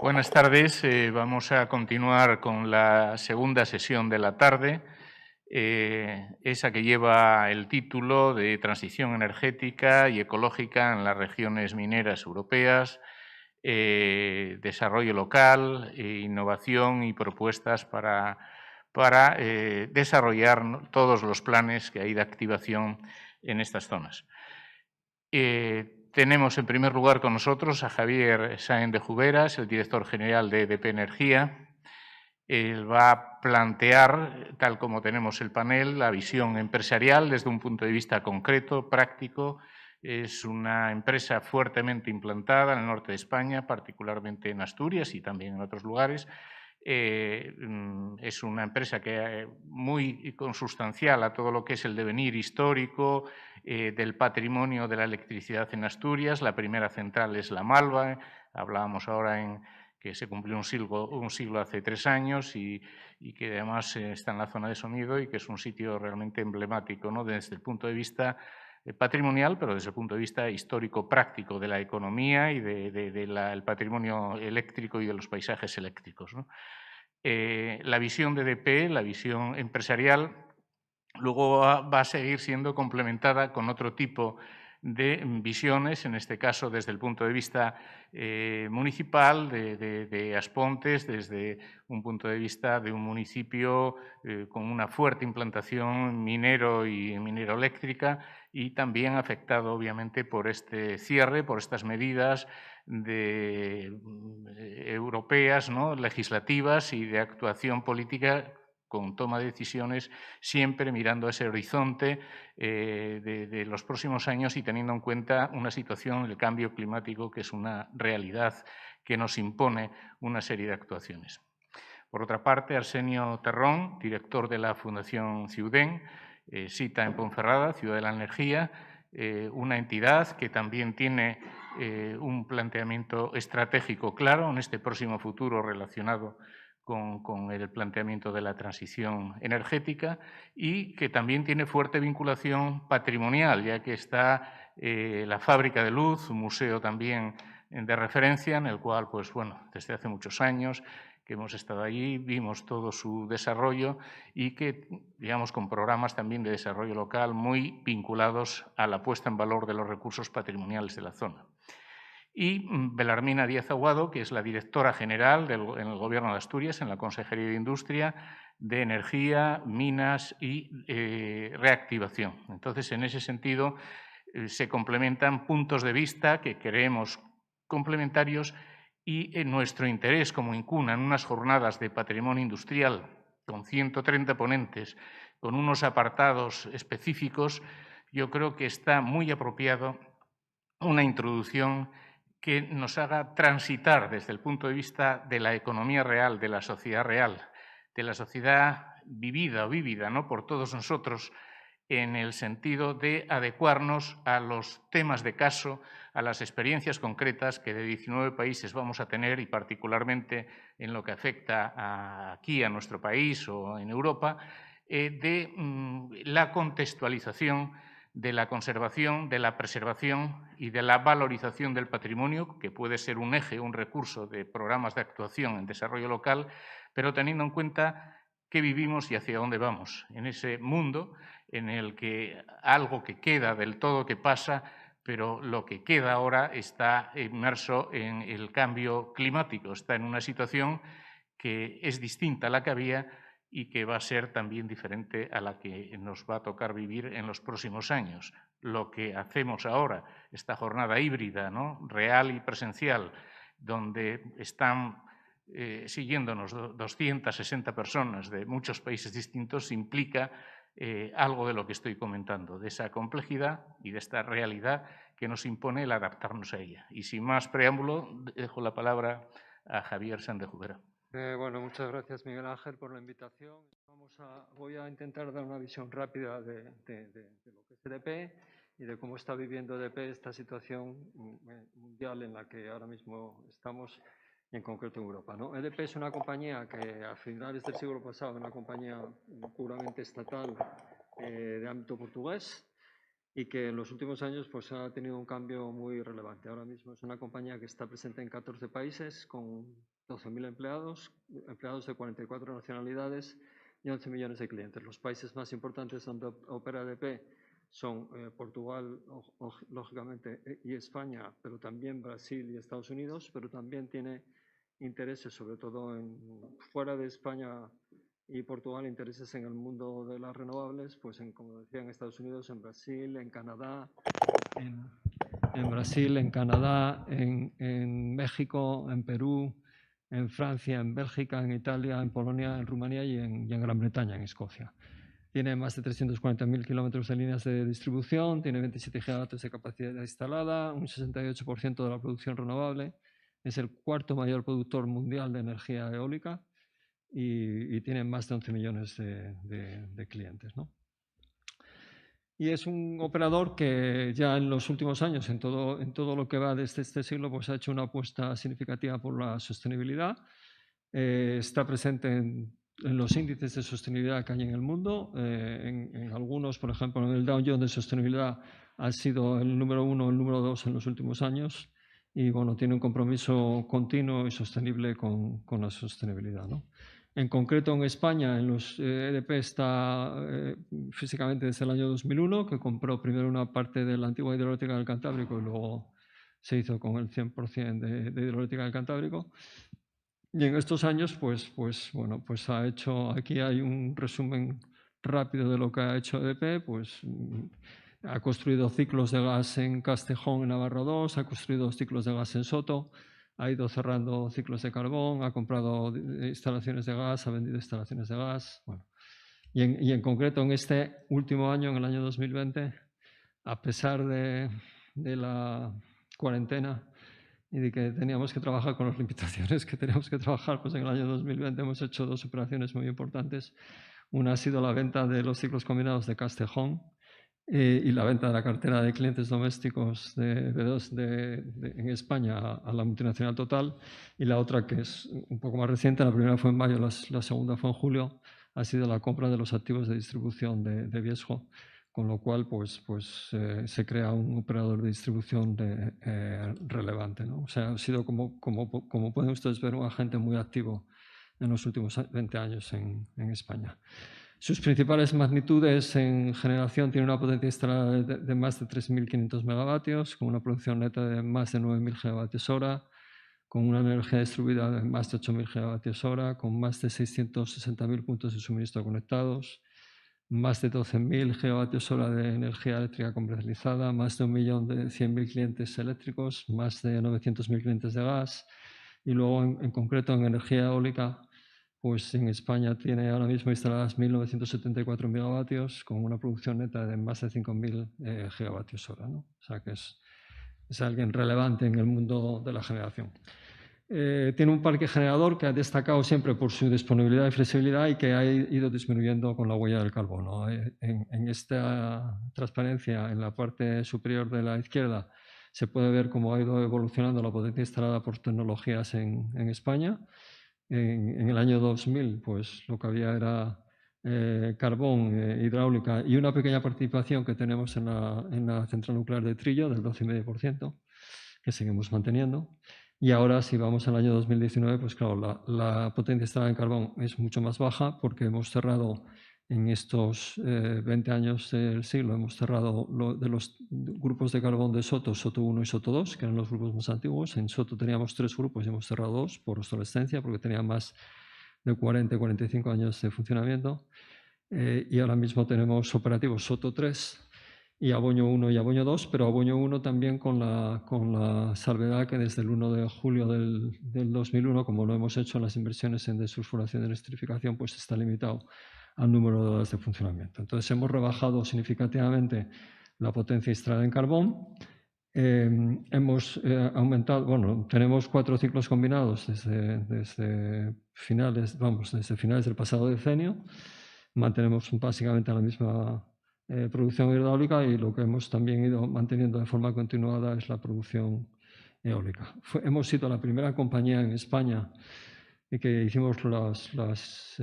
Buenas tardes. Vamos a continuar con la segunda sesión de la tarde, esa que lleva el título de Transición energética y ecológica en las regiones mineras europeas, desarrollo local, innovación y propuestas para desarrollar todos los planes que hay de activación en estas zonas. Tenemos en primer lugar con nosotros a Javier Sáenz de Juberas, el director general de EDP Energía. Él va a plantear, tal como tenemos el panel, la visión empresarial desde un punto de vista concreto, práctico. Es una empresa fuertemente implantada en el norte de España, particularmente en Asturias y también en otros lugares. Es una empresa que muy consustancial a todo lo que es el devenir histórico del patrimonio de la electricidad en Asturias. La primera central es La Malva. Hablábamos ahora en que se cumplió un siglo hace 3 años y que además está en la zona de Sonido y que es un sitio realmente emblemático, ¿no?, desde el punto de vista patrimonial, pero desde el punto de vista histórico-práctico de la economía y del patrimonio eléctrico y de los paisajes eléctricos, ¿no? La visión de EDP, la visión empresarial, luego va a seguir siendo complementada con otro tipo de visiones, en este caso desde el punto de vista municipal, de Aspontes, desde un punto de vista de un municipio con una fuerte implantación minero y minero-eléctrica y también afectado obviamente por este cierre, por estas medidas europeas, ¿no?, legislativas y de actuación política con toma de decisiones, siempre mirando a ese horizonte de los próximos años y teniendo en cuenta una situación del cambio climático que es una realidad que nos impone una serie de actuaciones. Por otra parte, Arsenio Terrón, director de la Fundación Ciudén, sita en Ponferrada, Ciudad de la Energía, una entidad que también tiene un planteamiento estratégico claro en este próximo futuro relacionado con el planteamiento de la transición energética y que también tiene fuerte vinculación patrimonial, ya que está la Fábrica de Luz, un museo también de referencia en el cual, pues bueno, desde hace muchos años que hemos estado allí, vimos todo su desarrollo y que, digamos, con programas también de desarrollo local muy vinculados a la puesta en valor de los recursos patrimoniales de la zona. Y Belarmina Díaz Aguado, que es la directora general en el Gobierno de Asturias, en la Consejería de Industria, de Energía, Minas y Reactivación. Entonces, en ese sentido, se complementan puntos de vista que creemos complementarios y en nuestro interés como INCUNA, en unas jornadas de patrimonio industrial con 130 ponentes, con unos apartados específicos, yo creo que está muy apropiado una introducción que nos haga transitar desde el punto de vista de la economía real, de la sociedad vivida o vívida, ¿no?, por todos nosotros, en el sentido de adecuarnos a los temas de caso, a las experiencias concretas que de 19 países vamos a tener y particularmente en lo que afecta aquí a nuestro país o en Europa, de la contextualización de la conservación, de la preservación y de la valorización del patrimonio, que puede ser un eje, un recurso de programas de actuación en desarrollo local, pero teniendo en cuenta qué vivimos y hacia dónde vamos, en ese mundo en el que algo que queda del todo que pasa, pero lo que queda ahora está inmerso en el cambio climático, está en una situación que es distinta a la que había y que va a ser también diferente a la que nos va a tocar vivir en los próximos años. Lo que hacemos ahora, esta jornada híbrida, ¿no?, real y presencial, donde están siguiéndonos 260 personas de muchos países distintos, implica algo de lo que estoy comentando, de esa complejidad y de esta realidad que nos impone el adaptarnos a ella. Y sin más preámbulo, dejo la palabra a Javier Sáenz de Jubera. Bueno, muchas gracias, Miguel Ángel, por la invitación. Voy a intentar dar una visión rápida de lo que es EDP y de cómo está viviendo EDP esta situación mundial en la que ahora mismo estamos, y en concreto en Europa, ¿no? EDP es una compañía que a finales del siglo pasado era una compañía puramente estatal de ámbito portugués. y que en los últimos años pues, ha tenido un cambio muy relevante. Ahora mismo es una compañía que está presente en 14 países con 12.000 empleados, empleados de 44 nacionalidades y 11 millones de clientes. Los países más importantes donde opera EDP son Portugal, lógicamente, y España, pero también Brasil y Estados Unidos, pero también tiene intereses, sobre todo fuera de España y Portugal, intereses en el mundo de las renovables, pues como decía, en Estados Unidos, en Brasil, en Canadá, en México, en Perú, en Francia, en Bélgica, en Italia, en Polonia, en Rumanía y en Gran Bretaña, en Escocia. Tiene más de 340.000 kilómetros de líneas de distribución, tiene 27 gigavatios de capacidad instalada, un 68% de la producción renovable, es el cuarto mayor productor mundial de energía eólica y tiene más de 11 millones de clientes, ¿no? Y es un operador que ya en los últimos años, en todo lo que va desde este siglo, pues ha hecho una apuesta significativa por la sostenibilidad. Está presente en los índices de sostenibilidad que hay en el mundo. En algunos, por ejemplo, en el Dow Jones de sostenibilidad ha sido el número 1 o el número 2 en los últimos años. Y bueno, tiene un compromiso continuo y sostenible con la sostenibilidad, ¿no? En concreto, en España, en los EDP está físicamente desde el año 2001, que compró primero una parte de la antigua hidroeléctrica del Cantábrico y luego se hizo con el 100% de hidroeléctrica del Cantábrico. Y en estos años, pues ha hecho, aquí hay un resumen rápido de lo que ha hecho EDP, pues ha construido ciclos de gas en Castejón, en Navarra 2, ha construido ciclos de gas en Soto, ha ido cerrando ciclos de carbón, ha comprado instalaciones de gas, ha vendido instalaciones de gas. Bueno. Y en concreto, en este último año, en el año 2020, a pesar de la cuarentena y de que teníamos que trabajar con las limitaciones que teníamos que trabajar, pues en el año 2020 hemos hecho dos operaciones muy importantes. Una ha sido la venta de los ciclos combinados de Castejón y la venta de la cartera de clientes domésticos de B2 en España a la multinacional Total, y la otra, que es un poco más reciente, la primera fue en mayo, la segunda fue en julio, ha sido la compra de los activos de distribución de Viesgo, con lo cual se crea un operador de distribución relevante, ¿no? O sea, ha sido, como pueden ustedes ver, un agente muy activo en los últimos 20 años en España. Sus principales magnitudes en generación tienen una potencia instalada de más de 3.500 megavatios, con una producción neta de más de 9.000 gigavatios hora, con una energía distribuida de más de 8.000 gigavatios hora, con más de 660.000 puntos de suministro conectados, más de 12.000 gigavatios hora de energía eléctrica comercializada, más de 1.100.000 clientes eléctricos, más de 900.000 clientes de gas, y luego en concreto en energía eólica, pues en España tiene ahora mismo instaladas 1.974 megavatios con una producción neta de más de 5.000 gigavatios hora, ¿no? O sea que es alguien relevante en el mundo de la generación. Tiene un parque generador que ha destacado siempre por su disponibilidad y flexibilidad y que ha ido disminuyendo con la huella del carbono. En esta transparencia, en la parte superior de la izquierda, se puede ver cómo ha ido evolucionando la potencia instalada por tecnologías en España. En el año 2000, pues lo que había era carbón, hidráulica y una pequeña participación que tenemos en la central nuclear de Trillo del 12,5%, que seguimos manteniendo. Y ahora, si vamos al año 2019, pues claro, la potencia instalada en carbón es mucho más baja porque hemos cerrado en estos 20 años del siglo, hemos cerrado de los grupos de carbón de Soto, Soto 1 y Soto 2, que eran los grupos más antiguos. En Soto teníamos 3 grupos y hemos cerrado 2 por obsolescencia, porque tenían más de 40 y 45 años de funcionamiento. Y ahora mismo tenemos operativos Soto 3 y Aboño 1 y Aboño 2, pero Aboño 1 también con la salvedad que desde el 1 de julio del 2001, como lo hemos hecho en las inversiones en desulfuración y electrificación, pues está limitado al número de horas de funcionamiento. Entonces hemos rebajado significativamente la potencia instalada en carbón. Hemos aumentado, bueno, tenemos 4 ciclos combinados desde finales del pasado decenio. Mantenemos básicamente la misma producción hidráulica y lo que hemos también ido manteniendo de forma continuada es la producción eólica. Hemos sido la primera compañía en España y que hicimos las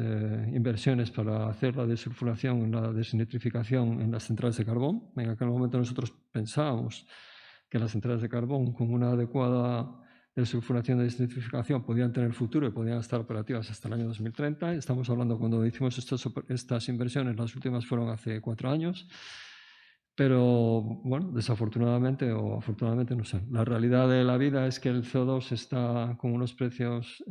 inversiones para hacer la desulfuración, la desnitrificación en las centrales de carbón. En aquel momento nosotros pensábamos que las centrales de carbón con una adecuada desulfuración y desnitrificación podían tener futuro y podían estar operativas hasta el año 2030. Estamos hablando cuando hicimos estas inversiones, las últimas fueron hace 4 años. Pero, bueno, desafortunadamente o afortunadamente, no sé. La realidad de la vida es que el CO2 está con unos precios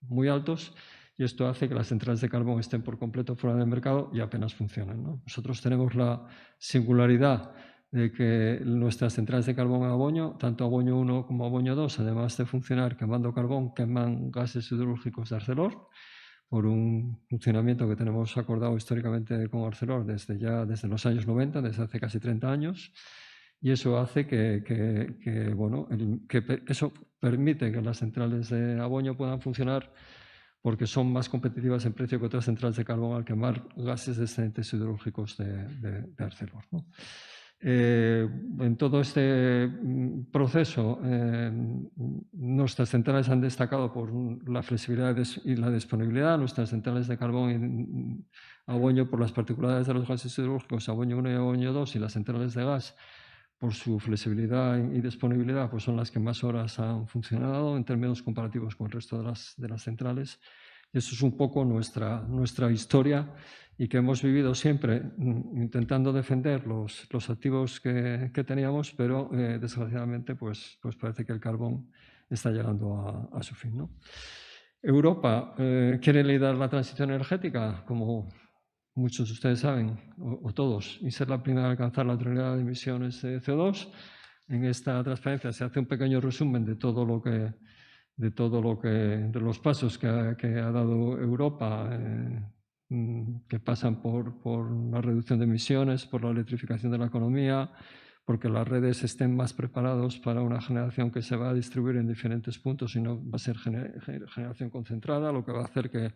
muy altos y esto hace que las centrales de carbón estén por completo fuera del mercado y apenas funcionan, ¿no? Nosotros tenemos la singularidad de que nuestras centrales de carbón a Aboño, tanto Aboño 1 como Aboño 2, además de funcionar quemando carbón, queman gases siderúrgicos de Arcelor, por un funcionamiento que tenemos acordado históricamente con Arcelor desde los años 90, desde hace casi 30 años, y eso hace que eso permite que las centrales de Aboño puedan funcionar porque son más competitivas en precio que otras centrales de carbón al quemar gases descendentes siderúrgicos de Arcelor, ¿no? En todo este proceso, nuestras centrales han destacado por la flexibilidad y la disponibilidad. Nuestras centrales de carbón en Aboño por las particularidades de los gases siderúrgicos, Aboño 1 y Aboño 2, y las centrales de gas por su flexibilidad y disponibilidad, pues son las que más horas han funcionado en términos comparativos con el resto de las centrales. Y eso es un poco nuestra historia y que hemos vivido siempre intentando defender los activos que teníamos, pero desgraciadamente pues parece que el carbón está llegando a su fin, ¿no? Europa quiere liderar la transición energética, como muchos de ustedes saben, o todos, y ser la primera a alcanzar la neutralidad de emisiones de CO2. En esta transparencia se hace un pequeño resumen de de los pasos que ha dado Europa, que pasan por la reducción de emisiones, por la electrificación de la economía, porque las redes estén más preparadas para una generación que se va a distribuir en diferentes puntos y no va a ser generación concentrada, lo que va a hacer que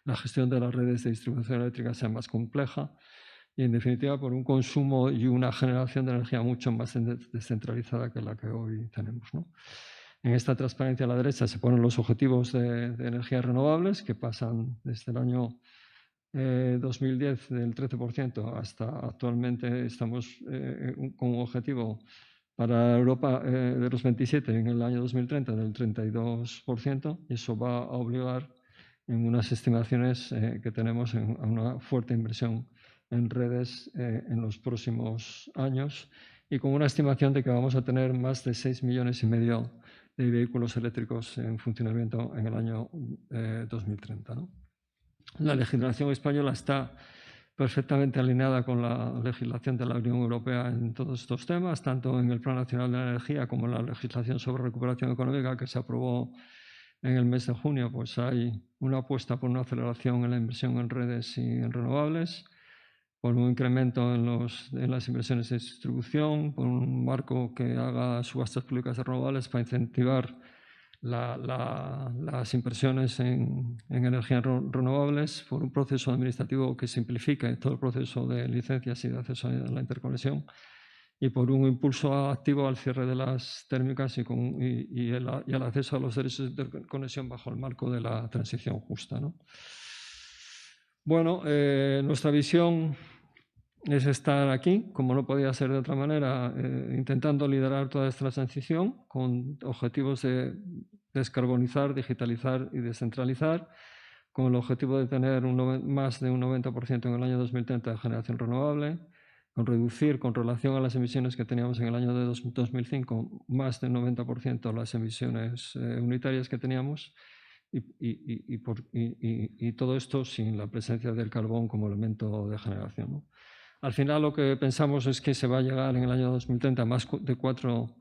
la gestión de las redes de distribución eléctrica sea más compleja y, en definitiva, por un consumo y una generación de energía mucho más descentralizada que la que hoy tenemos, ¿no? En esta transparencia a la derecha se ponen los objetivos de energías renovables, que pasan desde el año 2010 del 13% hasta actualmente estamos con un objetivo para Europa de los 27 en el año 2030 del 32%, y eso va a obligar en unas estimaciones que tenemos a una fuerte inversión en redes en los próximos años, y con una estimación de que vamos a tener más de 6,5 millones de vehículos eléctricos en funcionamiento en el año 2030, ¿no? La legislación española está perfectamente alineada con la legislación de la Unión Europea en todos estos temas, tanto en el Plan Nacional de la Energía como en la legislación sobre recuperación económica que se aprobó en el mes de junio. Pues hay una apuesta por una aceleración en la inversión en redes y en renovables, por un incremento en las inversiones de distribución, por un marco que haga subastas públicas de renovables para incentivar las inversiones en energías renovables, por un proceso administrativo que simplifique todo el proceso de licencias y de acceso a la interconexión, y por un impulso activo al cierre de las térmicas y al acceso a los derechos de interconexión bajo el marco de la transición justa, ¿no? Bueno, nuestra visión es estar aquí, como no podía ser de otra manera, intentando liderar toda esta transición con objetivos de descarbonizar, digitalizar y descentralizar, con el objetivo de tener más de un 90% en el año 2030 de generación renovable, con reducir, con relación a las emisiones que teníamos en el año de 2005, más de un 90% las emisiones unitarias que teníamos, y todo esto sin la presencia del carbón como elemento de generación, ¿no? Al final lo que pensamos es que se va a llegar en el año 2030 a más de 4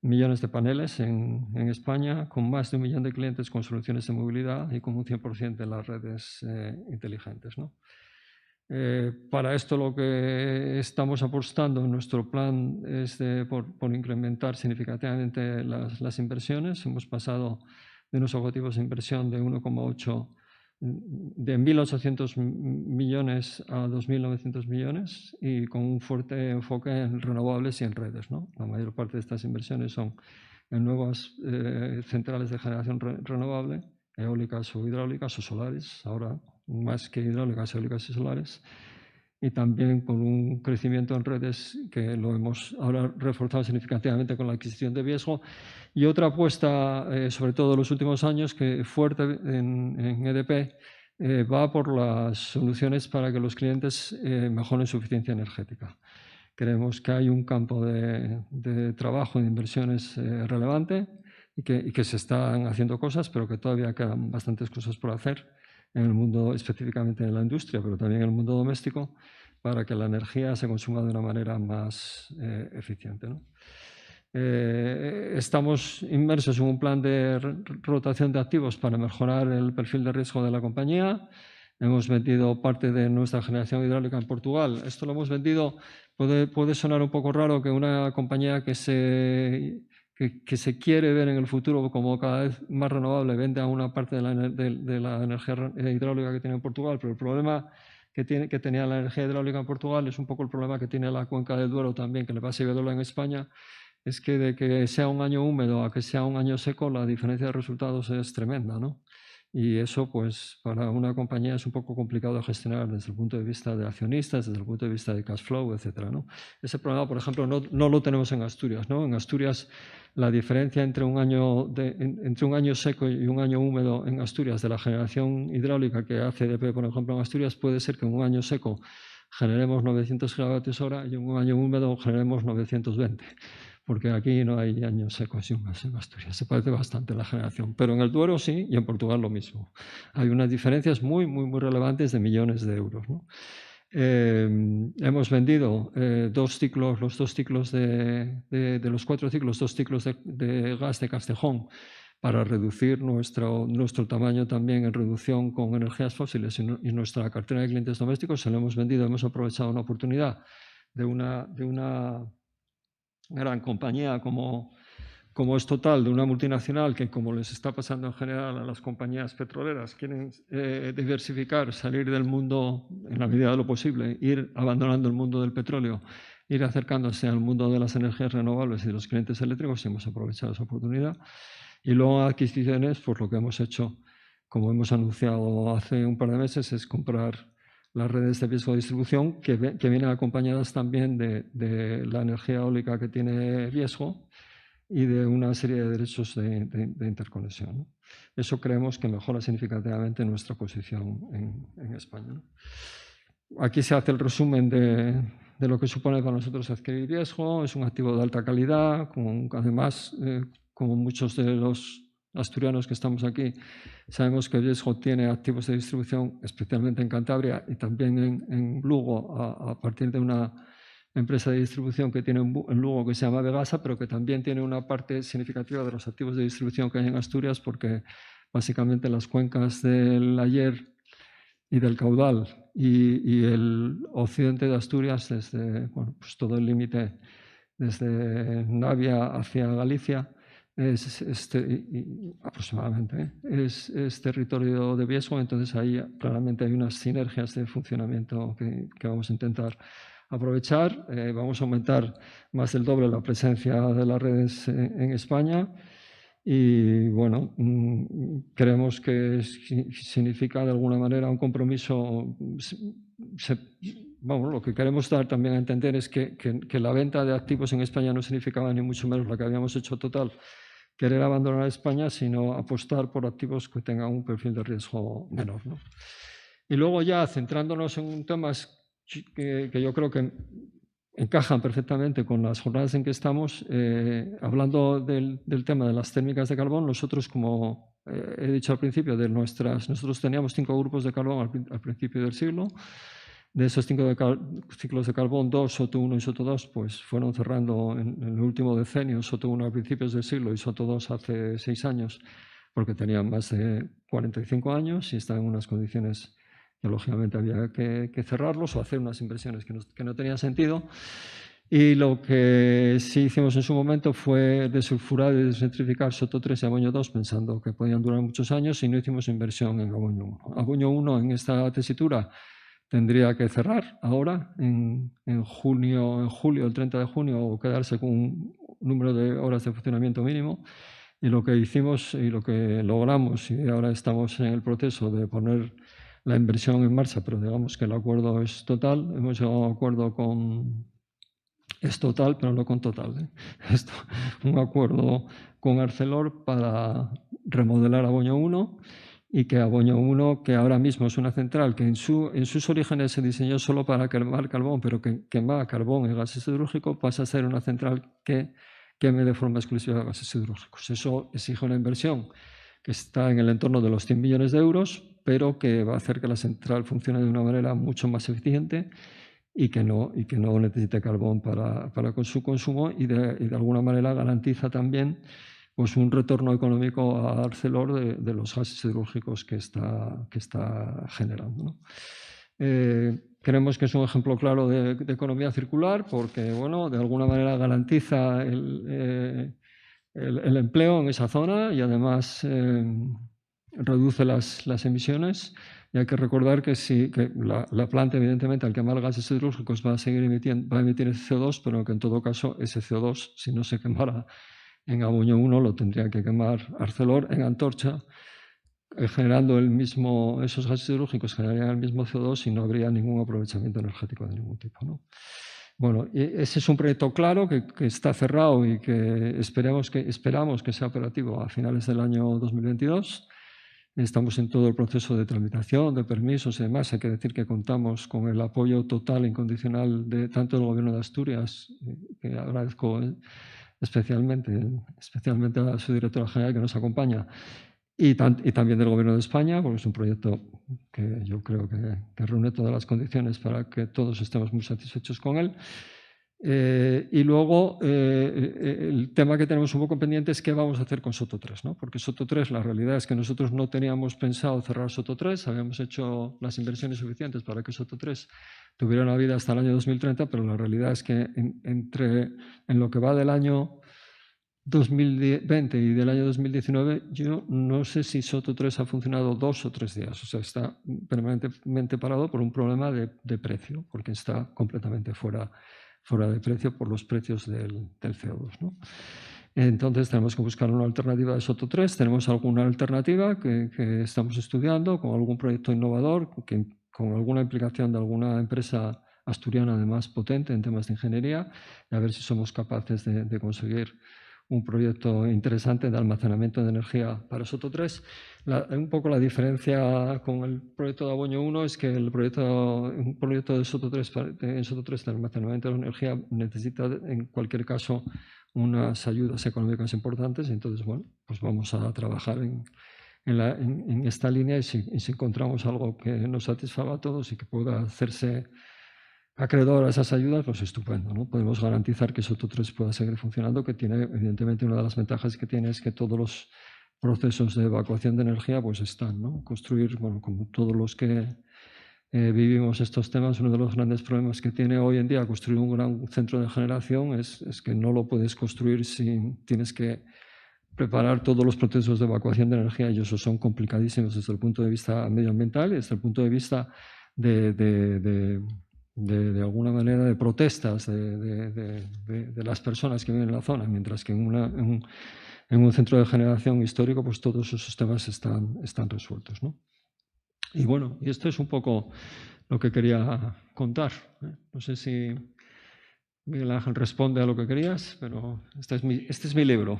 millones de paneles en España, con más de 1 millón de clientes con soluciones de movilidad y con un 100% de las redes inteligentes, ¿no? Para esto lo que estamos apostando en nuestro plan es por incrementar significativamente las inversiones. Hemos pasado de unos objetivos de inversión de 1,8 millones a 2.900 millones, y con un fuerte enfoque en renovables y en redes, ¿no? La mayor parte de estas inversiones son en nuevas centrales de generación renovable eólicas o hidráulicas o solares, ahora más que hidráulicas, eólicas y solares, y también por un crecimiento en redes que lo hemos ahora reforzado significativamente con la adquisición de Viesgo. Y otra apuesta, sobre todo en los últimos años, que fuerte en EDP, va por las soluciones para que los clientes mejoren su eficiencia energética. Creemos que hay un campo de trabajo, de inversiones relevante y que se están haciendo cosas, pero que todavía quedan bastantes cosas por hacer en el mundo, específicamente en la industria, pero también en el mundo doméstico, para que la energía se consuma de una manera más eficiente, ¿no? Estamos inmersos en un plan de rotación de activos para mejorar el perfil de riesgo de la compañía. Hemos vendido parte de nuestra generación hidráulica en Portugal. Esto lo hemos vendido, puede sonar un poco raro que una compañía que se quiere ver en el futuro como cada vez más renovable venda una parte de la energía hidráulica que tiene en Portugal, pero el problema que tenía la energía hidráulica en Portugal es un poco el problema que tiene la cuenca del Duero también, que le pasa a Iberdrola en España, es que de que sea un año húmedo a que sea un año seco, la diferencia de resultados es tremenda, ¿no? Y eso, pues, para una compañía es un poco complicado de gestionar desde el punto de vista de accionistas, desde el punto de vista de cash flow, etcétera, ¿no? Ese problema, por ejemplo, no lo tenemos en Asturias, ¿no? En Asturias, la diferencia entre un año seco y un año húmedo en Asturias de la generación hidráulica que hace EDP, por ejemplo, en Asturias, puede ser que en un año seco generemos 900 gigavatios/hora y en un año húmedo generemos 920. Porque aquí no hay años secos y húmedos en Asturias. Se parece bastante la generación, pero en el Duero sí y en Portugal lo mismo. Hay unas diferencias muy relevantes de millones de euros, ¿no? Hemos vendido los 2 ciclos de los 4 ciclos, 2 ciclos de gas de Castejón para reducir nuestro tamaño también en reducción con energías fósiles y nuestra cartera de clientes domésticos. Se lo hemos vendido, hemos aprovechado una oportunidad de una gran compañía como es Total, de una multinacional que, como les está pasando en general a las compañías petroleras, quieren diversificar, salir del mundo en la medida de lo posible, ir abandonando el mundo del petróleo, ir acercándose al mundo de las energías renovables y de los clientes eléctricos, y hemos aprovechado esa oportunidad. Y luego adquisiciones, pues lo que hemos hecho, como hemos anunciado hace un par de meses, es comprar las redes de Viesgo de distribución, que vienen acompañadas también de la energía eólica que tiene Viesgo y de una serie de derechos de interconexión, ¿no? Eso creemos que mejora significativamente nuestra posición en España, ¿no? Aquí se hace el resumen de lo que supone para nosotros adquirir Viesgo. Es un activo de alta calidad, además, como muchos de los asturianos que estamos aquí, sabemos que Viesgo tiene activos de distribución, especialmente en Cantabria y también en Lugo, a partir de una empresa de distribución que tiene en Lugo que se llama Vegasa, pero que también tiene una parte significativa de los activos de distribución que hay en Asturias, porque básicamente las cuencas del Aller y del Caudal y el occidente de Asturias, desde pues todo el límite desde Navia hacia Galicia, aproximadamente es territorio de Viesgo. Entonces ahí claramente hay unas sinergias de funcionamiento que vamos a intentar aprovechar. Vamos a aumentar más del doble la presencia de las redes en España. Y bueno, creemos que significa de alguna manera un compromiso. Lo que queremos dar también a entender es que la venta de activos en España no significaba ni mucho menos lo que habíamos hecho Total, querer abandonar España, sino apostar por activos que tengan un perfil de riesgo menor, ¿no? Y luego ya centrándonos en temas que yo creo que encajan perfectamente con las jornadas en que estamos, hablando del tema de las térmicas de carbón. Nosotros, como he dicho al principio, nosotros teníamos 5 grupos de carbón al principio del siglo. De esos 5 ciclos de carbón, 2, Soto 1 y Soto 2, pues fueron cerrando en el último decenio. Soto 1 a principios del siglo y Soto 2 hace 6 años, porque tenían más de 45 años y están en unas condiciones que lógicamente había que cerrarlos o hacer unas inversiones que no tenían sentido. Y lo que sí hicimos en su momento fue desulfurar y desnitrificar Soto 3 y Abuño 2, pensando que podían durar muchos años, y no hicimos inversión en Abuño 1. Abuño 1 en esta tesitura tendría que cerrar ahora, en julio, el 30 de junio, o quedarse con un número de horas de funcionamiento mínimo. Y lo que hicimos y lo que logramos, y ahora estamos en el proceso de poner la inversión en marcha, pero digamos que el acuerdo es total. Hemos llegado a un acuerdo con... Es total, pero no con Total, ¿eh? Un acuerdo con Arcelor para remodelar Aboño 1 y que Aboño 1, que ahora mismo es una central que en sus orígenes se diseñó solo para quemar carbón, pero que quema carbón y gases hidrúrgicos, pasa a ser una central que queme de forma exclusiva gases hidrúrgicos. Eso exige una inversión que está en el entorno de los 100 millones de euros, pero que va a hacer que la central funcione de una manera mucho más eficiente y que no necesite carbón para su consumo y de alguna manera garantiza también pues, un retorno económico a Arcelor de los gases hidrúrgicos que está generando, ¿no? Creemos que es un ejemplo claro de economía circular porque, bueno, de alguna manera garantiza el empleo en esa zona y además reduce las emisiones. Y hay que recordar que, la planta, evidentemente, al quemar gases hidrúrgicos va a emitir CO2, pero que en todo caso ese CO2, si no se quemara en Aboño 1, lo tendría que quemar Arcelor en Antorcha, generando esos gases hidrúrgicos generarían el mismo CO2 y no habría ningún aprovechamiento energético de ningún tipo, ¿no? Bueno, ese es un proyecto claro que está cerrado y que esperamos que sea operativo a finales del año 2022. Estamos en todo el proceso de tramitación, de permisos y demás. Hay que decir que contamos con el apoyo total e incondicional de tanto del Gobierno de Asturias, que agradezco especialmente a su directora general que nos acompaña, y también del Gobierno de España, porque es un proyecto que yo creo que reúne todas las condiciones para que todos estemos muy satisfechos con él. Y luego, el tema que tenemos un poco pendiente es qué vamos a hacer con Soto 3, ¿no? Porque Soto 3, la realidad es que nosotros no teníamos pensado cerrar Soto 3, habíamos hecho las inversiones suficientes para que Soto 3 tuviera una vida hasta el año 2030, pero la realidad es que en lo que va del año 2020 y del año 2019, yo no sé si Soto 3 ha funcionado 2 o 3 días. O sea, está permanentemente parado por un problema de precio, porque está completamente fuera de precio por los precios del CO2, ¿no? Entonces tenemos que buscar una alternativa de Soto 3. Tenemos alguna alternativa que estamos estudiando con algún proyecto innovador, con alguna implicación de alguna empresa asturiana además potente en temas de ingeniería, y a ver si somos capaces de conseguir un proyecto interesante de almacenamiento de energía para Soto 3. Un poco la diferencia con el proyecto de Aboño 1 es que un proyecto de Soto 3, en Soto 3 de almacenamiento de energía necesita en cualquier caso unas ayudas económicas importantes. Entonces, bueno, pues vamos a trabajar en esta línea y si encontramos algo que nos satisfaga a todos y que pueda hacerse acreedor a esas ayudas, pues estupendo, ¿no? Podemos garantizar que Soto 3 pueda seguir funcionando, que tiene, evidentemente, una de las ventajas que tiene es que todos los procesos de evacuación de energía pues están, ¿no? Construir, bueno, como todos los que vivimos estos temas, uno de los grandes problemas que tiene hoy en día construir un gran centro de generación es que no lo puedes construir sin, tienes que preparar todos los procesos de evacuación de energía y esos son complicadísimos desde el punto de vista medioambiental y desde el punto de vista de alguna manera de protestas de las personas que viven en la zona, mientras que en un centro de generación histórico pues todos esos temas están resueltos, ¿no? Y bueno, y esto es un poco lo que quería contar, ¿eh? No sé si Miguel Ángel responde a lo que querías, pero este es mi libro.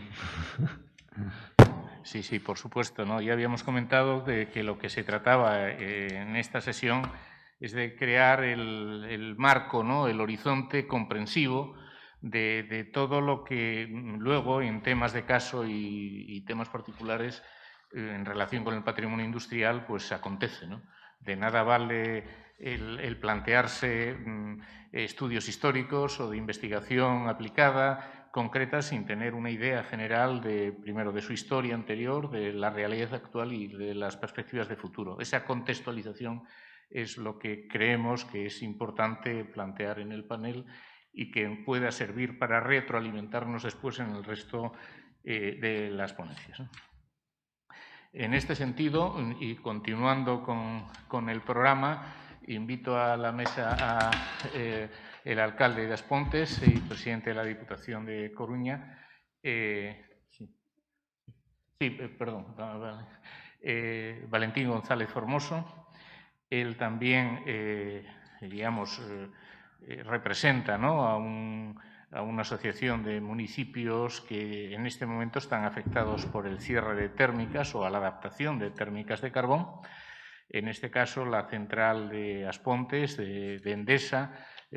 Sí, por supuesto, ¿no? Ya habíamos comentado de que lo que se trataba en esta sesión es de crear el marco, ¿no? El horizonte comprensivo de todo lo que luego en temas de caso y temas particulares en relación con el patrimonio industrial pues acontece, ¿no? De nada vale el plantearse estudios históricos o de investigación aplicada concreta sin tener una idea general primero de su historia anterior, de la realidad actual y de las perspectivas de futuro. Esa contextualización es lo que creemos que es importante plantear en el panel y que pueda servir para retroalimentarnos después en el resto de las ponencias, ¿no? En este sentido, y continuando con el programa, invito a la mesa el alcalde de As Pontes y presidente de la Diputación de Coruña. Sí. Sí, perdón. Vale. Valentín González Formoso. Él también, digamos, representa, ¿no?, a una asociación de municipios que en este momento están afectados por el cierre de térmicas o a la adaptación de térmicas de carbón. En este caso, la central de Aspontes, de Endesa,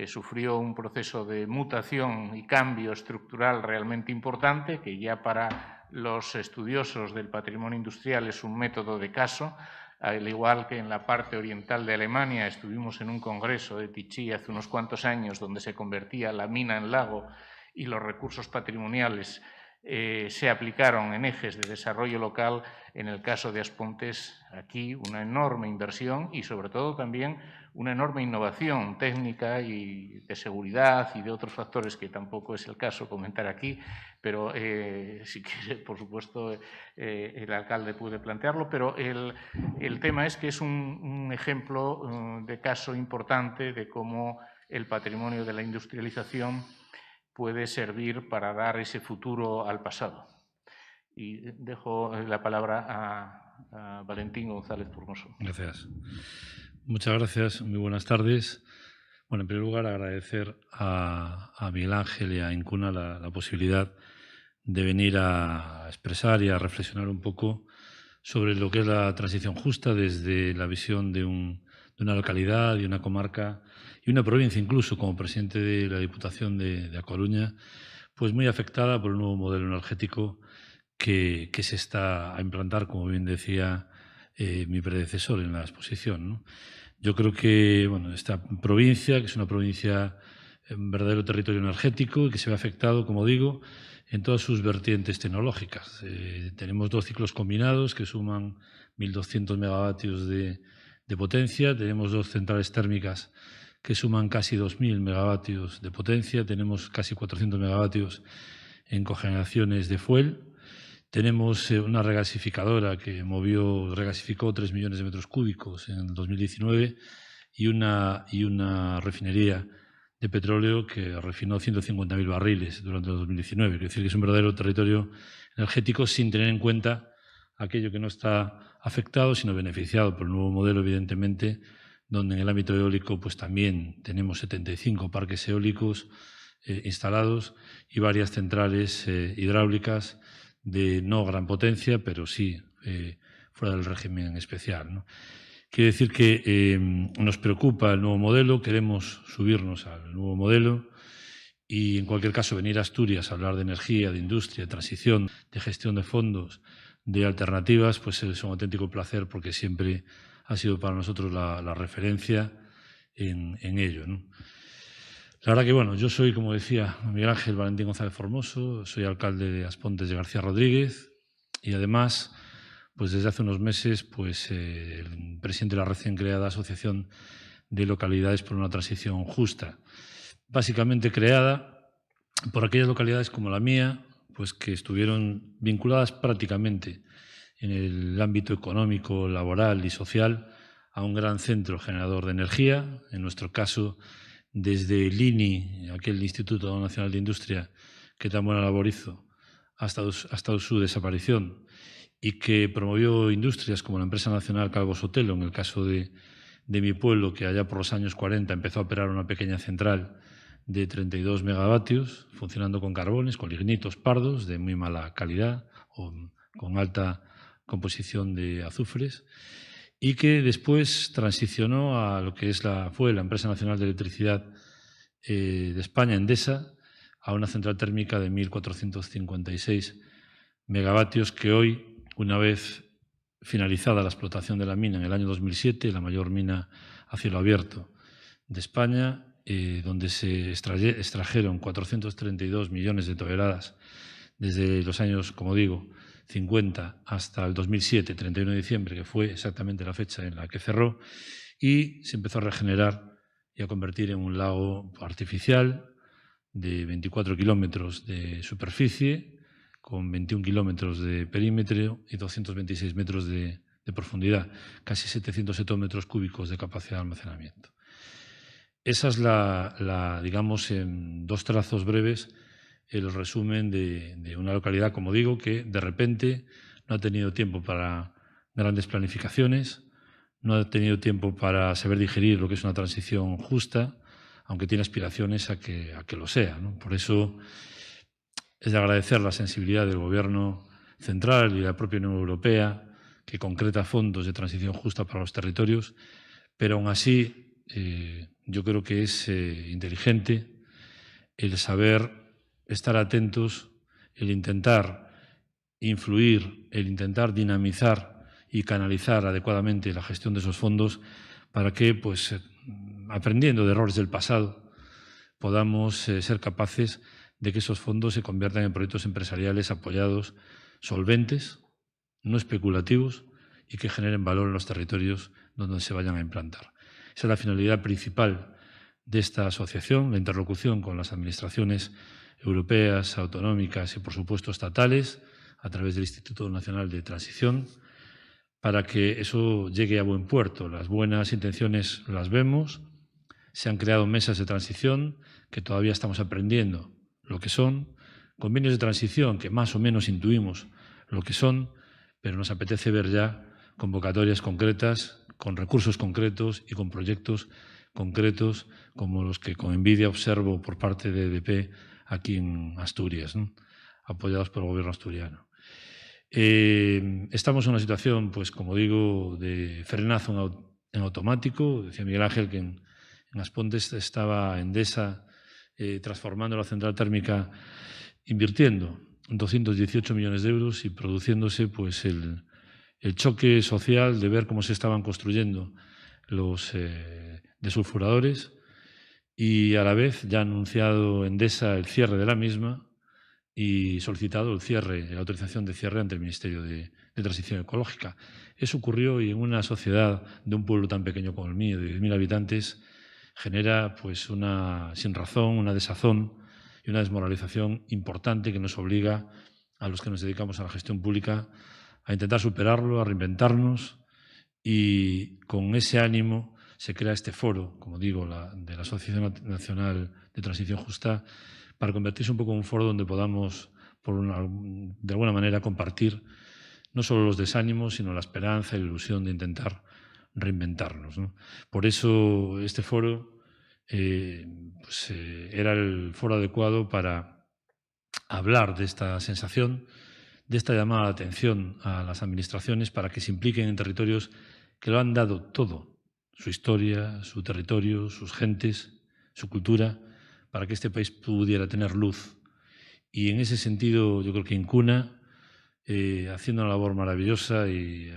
sufrió un proceso de mutación y cambio estructural realmente importante, que ya para los estudiosos del patrimonio industrial es un método de caso. Al igual que en la parte oriental de Alemania, estuvimos en un congreso de Tichy hace unos cuantos años donde se convertía la mina en lago y los recursos patrimoniales se aplicaron en ejes de desarrollo local. En el caso de Aspontes, aquí una enorme inversión y, sobre todo, también una enorme innovación técnica y de seguridad y de otros factores que tampoco es el caso comentar aquí, pero si quiere, por supuesto, el alcalde puede plantearlo, pero el tema es que es un ejemplo de caso importante de cómo el patrimonio de la industrialización puede servir para dar ese futuro al pasado. Y dejo la palabra a Valentín González Formoso. Gracias. Muchas gracias. Muy buenas tardes. Bueno, en primer lugar, agradecer a Miguel Ángel y a Incuna la posibilidad de venir a expresar y a reflexionar un poco sobre lo que es la transición justa desde la visión de una localidad, de una comarca y una provincia, incluso como presidente de la Diputación de A Coruña, pues muy afectada por el nuevo modelo energético que se está a implantar, como bien decía mi predecesor en la exposición, ¿no? Yo creo que esta provincia, que es una provincia, un verdadero territorio energético y que se ve afectado, como digo, en todas sus vertientes tecnológicas. Tenemos 2 ciclos combinados que suman 1.200 megavatios de potencia, tenemos 2 centrales térmicas que suman casi 2.000 megavatios de potencia, tenemos casi 400 megavatios en cogeneraciones de fuel, tenemos una regasificadora que regasificó 3 millones de metros cúbicos en el 2019 y una refinería de petróleo que refinó 150.000 barriles durante el 2019. Quiere decir que es un verdadero territorio energético sin tener en cuenta aquello que no está afectado, sino beneficiado por el nuevo modelo, evidentemente, donde en el ámbito eólico pues también tenemos 75 parques eólicos instalados y varias centrales hidráulicas de no gran potencia, pero sí fuera del régimen especial, ¿no? Quiere decir que nos preocupa el nuevo modelo, queremos subirnos al nuevo modelo y, en cualquier caso, venir a Asturias a hablar de energía, de industria, de transición, de gestión de fondos, de alternativas, pues es un auténtico placer porque siempre ha sido para nosotros la referencia en ello, ¿no? La verdad que, yo soy, como decía Miguel Ángel, Valentín González Formoso, soy alcalde de Aspontes de García Rodríguez y, además, pues desde hace unos meses, pues el presidente de la recién creada Asociación de Localidades por una Transición Justa, básicamente creada por aquellas localidades como la mía, pues que estuvieron vinculadas prácticamente en el ámbito económico, laboral y social a un gran centro generador de energía, en nuestro caso desde el INI, aquel Instituto Nacional de Industria que tan buena labor hizo, hasta su desaparición, y que promovió industrias como la empresa nacional Calvo Sotelo, en el caso de mi pueblo, que allá por los años 40 empezó a operar una pequeña central de 32 megavatios, funcionando con carbones, con lignitos pardos de muy mala calidad o con alta composición de azufres, y que después transicionó a lo que fue la Empresa Nacional de Electricidad de España, Endesa, a una central térmica de 1.456 megavatios que hoy, una vez finalizada la explotación de la mina en el año 2007, la mayor mina a cielo abierto de España, donde se extrajeron 432 millones de toneladas desde los años, como digo, 50 hasta el 2007, 31 de diciembre, que fue exactamente la fecha en la que cerró, y se empezó a regenerar y a convertir en un lago artificial de 24 kilómetros de superficie, con 21 kilómetros de perímetro y 226 metros de profundidad, casi 700 hectómetros cúbicos de capacidad de almacenamiento. Esa es digamos, en 2 trazos breves, el resumen de una localidad, como digo, que de repente no ha tenido tiempo para grandes planificaciones, no ha tenido tiempo para saber digerir lo que es una transición justa, aunque tiene aspiraciones a que lo sea, ¿no? Por eso es de agradecer la sensibilidad del Gobierno central y de la propia Unión Europea, que concreta fondos de transición justa para los territorios, pero aún así yo creo que es inteligente el saber estar atentos, el intentar influir, el intentar dinamizar y canalizar adecuadamente la gestión de esos fondos para que, pues, aprendiendo de errores del pasado, podamos ser capaces de que esos fondos se conviertan en proyectos empresariales apoyados, solventes, no especulativos y que generen valor en los territorios donde se vayan a implantar. Esa es la finalidad principal de esta asociación, la interlocución con las administraciones europeas, autonómicas y, por supuesto, estatales, a través del Instituto Nacional de Transición, para que eso llegue a buen puerto. Las buenas intenciones las vemos, se han creado mesas de transición que todavía estamos aprendiendo lo que son, convenios de transición que más o menos intuimos lo que son, pero nos apetece ver ya convocatorias concretas, con recursos concretos y con proyectos concretos como los que con envidia observo por parte de EDP aquí en Asturias, ¿no?, apoyados por el Gobierno asturiano. Estamos en una situación, pues como digo, de frenazo en automático. Decía Miguel Ángel que en Aspontes estaba Endesa transformando la central térmica, invirtiendo 218 millones de euros y produciéndose, pues, el choque social de ver cómo se estaban construyendo los desulfuradores y a la vez ya ha anunciado Endesa el cierre de la misma y solicitado la autorización de cierre ante el Ministerio de Transición Ecológica. Eso ocurrió y en una sociedad de un pueblo tan pequeño como el mío, de 10.000 habitantes, genera, pues, una sinrazón, una desazón y una desmoralización importante que nos obliga a los que nos dedicamos a la gestión pública a intentar superarlo, a reinventarnos, y con ese ánimo se crea este foro, como digo, de la Asociación Nacional de Transición Justa, para convertirse un poco en un foro donde podamos, de alguna manera, compartir no solo los desánimos, sino la esperanza y la ilusión de intentar reinventarnos, ¿no? Por eso este foro era el foro adecuado para hablar de esta sensación, de esta llamada de atención a las administraciones para que se impliquen en territorios que lo han dado todo, su historia, su territorio, sus gentes, su cultura, para que este país pudiera tener luz. Y en ese sentido yo creo que Incuna, haciendo una labor maravillosa y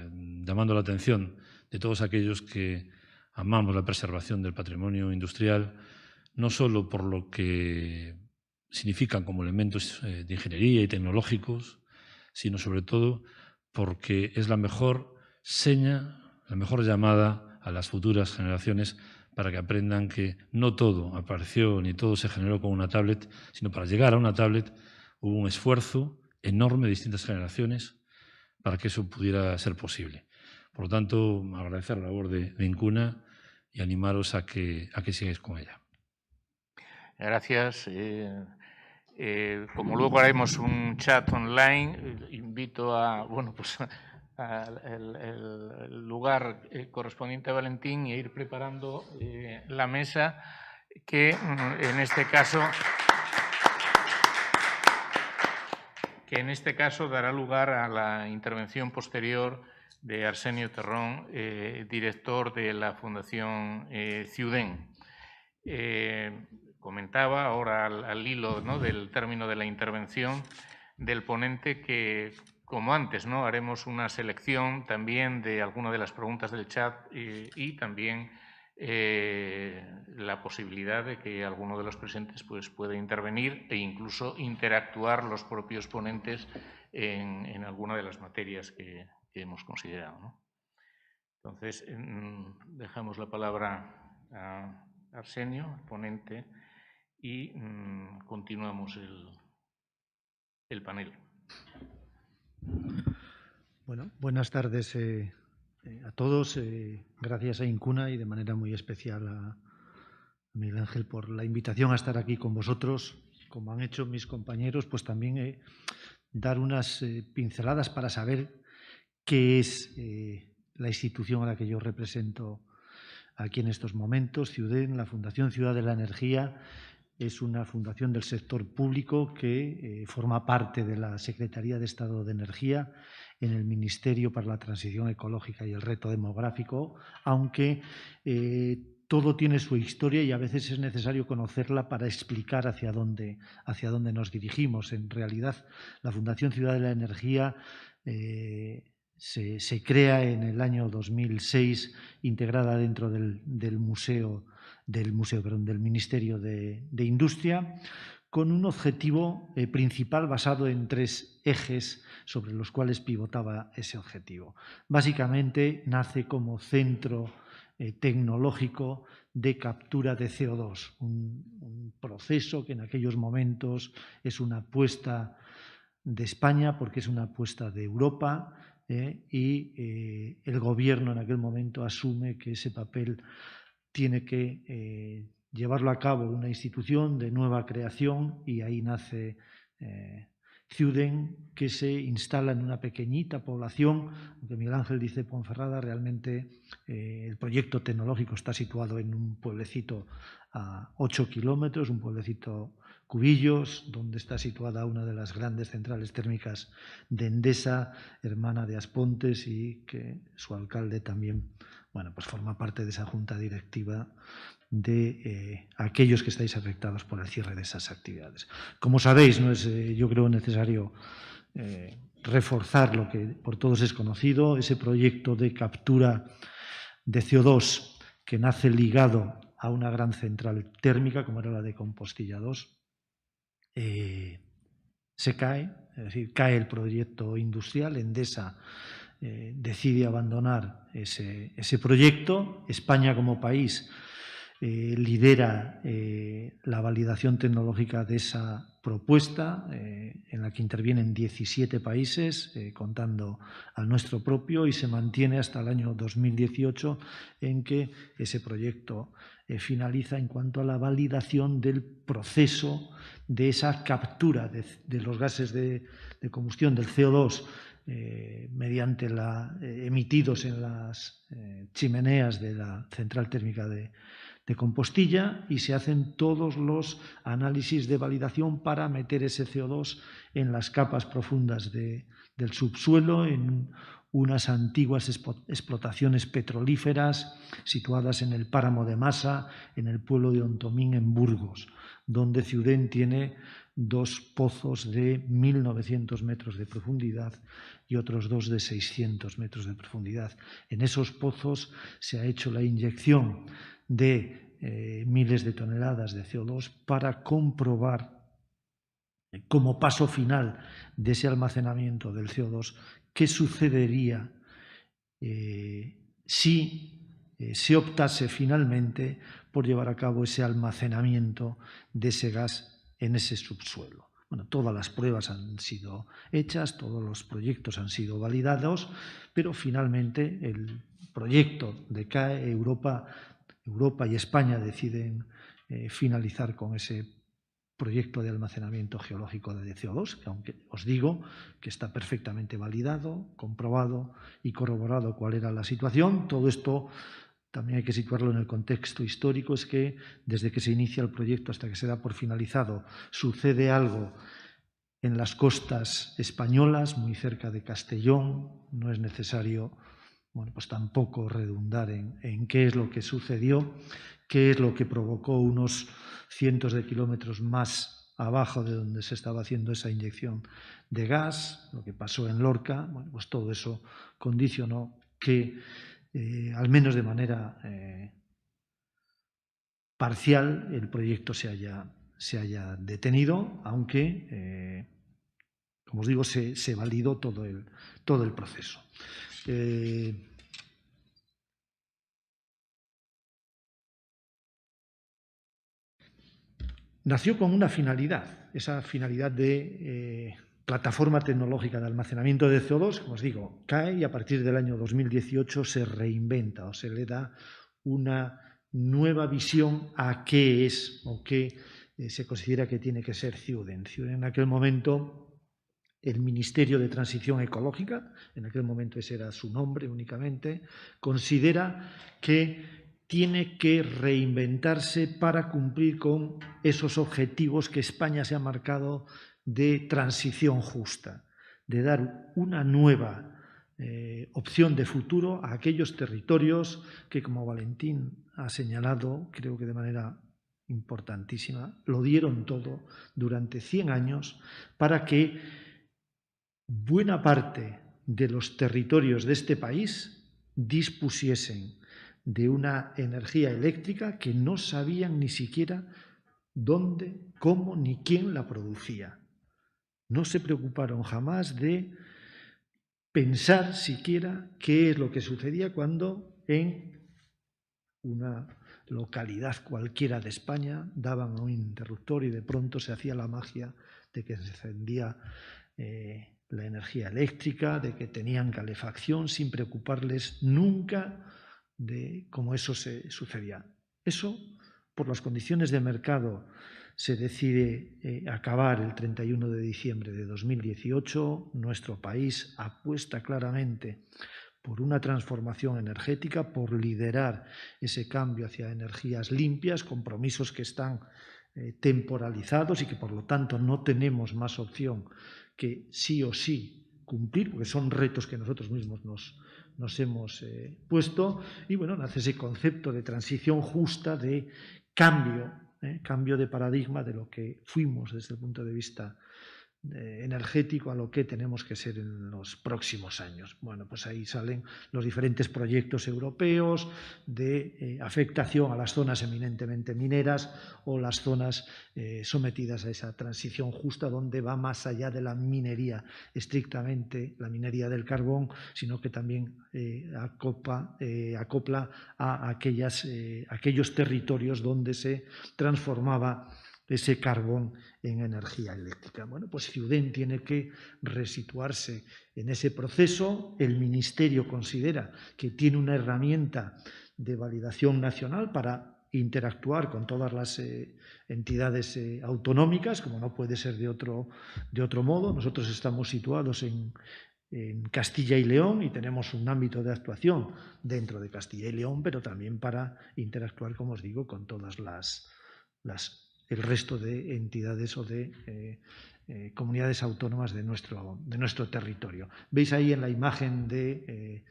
llamando la atención de todos aquellos que amamos la preservación del patrimonio industrial, no solo por lo que significan como elementos de ingeniería y tecnológicos, sino sobre todo porque es la mejor seña, la mejor llamada a las futuras generaciones para que aprendan que no todo apareció ni todo se generó con una tablet, sino para llegar a una tablet hubo un esfuerzo enorme de distintas generaciones para que eso pudiera ser posible. Por lo tanto, agradecer la labor de Incuna y animaros a que sigáis con ella. Gracias. Como luego haremos un chat online, invito a, bueno, pues, el lugar correspondiente a Valentín y a ir preparando la mesa que en este caso dará lugar a la intervención posterior de Arsenio Terrón, director de la Fundación Ciudén. Comentaba ahora al hilo, ¿no?, del término de la intervención del ponente que, como antes, ¿no?, haremos una selección también de alguna de las preguntas del chat y también la posibilidad de que alguno de los presentes, pues, pueda intervenir e incluso interactuar los propios ponentes en alguna de las materias que hemos considerado, ¿no? Entonces, dejamos la palabra a Arsenio, ponente, y continuamos el panel. Bueno, buenas tardes a todos. Gracias a Incuna y de manera muy especial a Miguel Ángel por la invitación a estar aquí con vosotros. Como han hecho mis compañeros, pues también dar unas pinceladas para saber qué es la institución a la que yo represento aquí en estos momentos. CIUDEN, la Fundación Ciudad de la Energía, es una fundación del sector público que forma parte de la Secretaría de Estado de Energía en el Ministerio para la Transición Ecológica y el Reto Demográfico, aunque todo tiene su historia y a veces es necesario conocerla para explicar hacia dónde nos dirigimos. En realidad, la Fundación Ciudad de la Energía se crea en el año 2006, integrada dentro del Ministerio de Industria, con un objetivo principal basado en 3 ejes sobre los cuales pivotaba ese objetivo. Básicamente nace como centro tecnológico de captura de CO2, un proceso que en aquellos momentos es una apuesta de España porque es una apuesta de Europa y el gobierno en aquel momento asume que ese papel tiene que llevarlo a cabo una institución de nueva creación y ahí nace CIUDEN, que se instala en una pequeñita población, aunque Miguel Ángel dice Ponferrada, realmente el proyecto tecnológico está situado en un pueblecito a 8 kilómetros, un pueblecito Cubillos, donde está situada una de las grandes centrales térmicas de Endesa, hermana de Aspontes, y que su alcalde también pues forma parte de esa junta directiva de aquellos que estáis afectados por el cierre de esas actividades. Como sabéis, no es, yo creo necesario reforzar lo que por todos es conocido, ese proyecto de captura de CO2 que nace ligado a una gran central térmica, como era la de Compostilla 2, se cae, es decir, cae el proyecto industrial. Endesa decide abandonar ese proyecto. España como país lidera la validación tecnológica de esa propuesta, en la que intervienen 17 países, contando al nuestro propio, y se mantiene hasta el año 2018, en que ese proyecto finaliza en cuanto a la validación del proceso de esa captura de los gases de combustión, del CO2, mediante emitidos en las chimeneas de la central térmica de Compostilla, y se hacen todos los análisis de validación para meter ese CO2 en las capas profundas del subsuelo, en unas antiguas explotaciones petrolíferas situadas en el páramo de Masa, en el pueblo de Ontomín, en Burgos, donde CIUDEN tiene 2 pozos de 1.900 metros de profundidad y otros 2 de 600 metros de profundidad. En esos pozos se ha hecho la inyección de miles de toneladas de CO2 para comprobar, como paso final de ese almacenamiento del CO2, qué sucedería si se optase finalmente por llevar a cabo ese almacenamiento de ese gas en ese subsuelo. Bueno, todas las pruebas han sido hechas, todos los proyectos han sido validados, pero finalmente el proyecto decae. Europa y España deciden finalizar con ese proyecto de almacenamiento geológico de CO2, que aunque os digo que está perfectamente validado, comprobado y corroborado cuál era la situación. Todo esto también hay que situarlo en el contexto histórico, es que desde que se inicia el proyecto hasta que se da por finalizado sucede algo en las costas españolas, muy cerca de Castellón. No es necesario pues tampoco redundar en qué es lo que sucedió, qué es lo que provocó unos cientos de kilómetros más abajo de donde se estaba haciendo esa inyección de gas, lo que pasó en Lorca. Bueno, pues todo eso condicionó que, al menos de manera parcial, el proyecto se haya detenido, aunque, como os digo, se validó todo el proceso. Nació con una finalidad, esa finalidad de plataforma tecnológica de almacenamiento de CO2, como os digo, cae, y a partir del año 2018 se reinventa o se le da una nueva visión a qué es o qué se considera que tiene que ser CIUDEN. CIUDEN en aquel momento el Ministerio de Transición Ecológica, en aquel momento ese era su nombre únicamente, considera que tiene que reinventarse para cumplir con esos objetivos que España se ha marcado de transición justa, de dar una nueva opción de futuro a aquellos territorios que, como Valentín ha señalado, creo que de manera importantísima, lo dieron todo durante 100 años para que buena parte de los territorios de este país dispusiesen de una energía eléctrica que no sabían ni siquiera dónde, cómo ni quién la producía. No se preocuparon jamás de pensar siquiera qué es lo que sucedía cuando en una localidad cualquiera de España daban a un interruptor y de pronto se hacía la magia de que se encendía la energía eléctrica, de que tenían calefacción sin preocuparles nunca de cómo eso se sucedía. Eso, por las condiciones de mercado, se decide acabar el 31 de diciembre de 2018. Nuestro país apuesta claramente por una transformación energética, por liderar ese cambio hacia energías limpias, compromisos que están temporalizados y que por lo tanto no tenemos más opción que sí o sí cumplir, porque son retos que nosotros mismos nos hemos puesto. Y bueno, nace ese concepto de transición justa, de cambio de paradigma de lo que fuimos desde el punto de vista energético a lo que tenemos que ser en los próximos años. Bueno, pues ahí salen los diferentes proyectos europeos de afectación a las zonas eminentemente mineras o las zonas sometidas a esa transición justa, donde va más allá de la minería, estrictamente la minería del carbón, sino que también acopla a aquellos territorios donde se transformaba ese carbón en energía eléctrica. Bueno, pues Ciudén tiene que resituarse en ese proceso. El Ministerio considera que tiene una herramienta de validación nacional para interactuar con todas las entidades autonómicas, como no puede ser de otro modo. Nosotros estamos situados en Castilla y León y tenemos un ámbito de actuación dentro de Castilla y León, pero también para interactuar, como os digo, con todas el resto de entidades o de comunidades autónomas de nuestro territorio. Veis ahí en la imagen de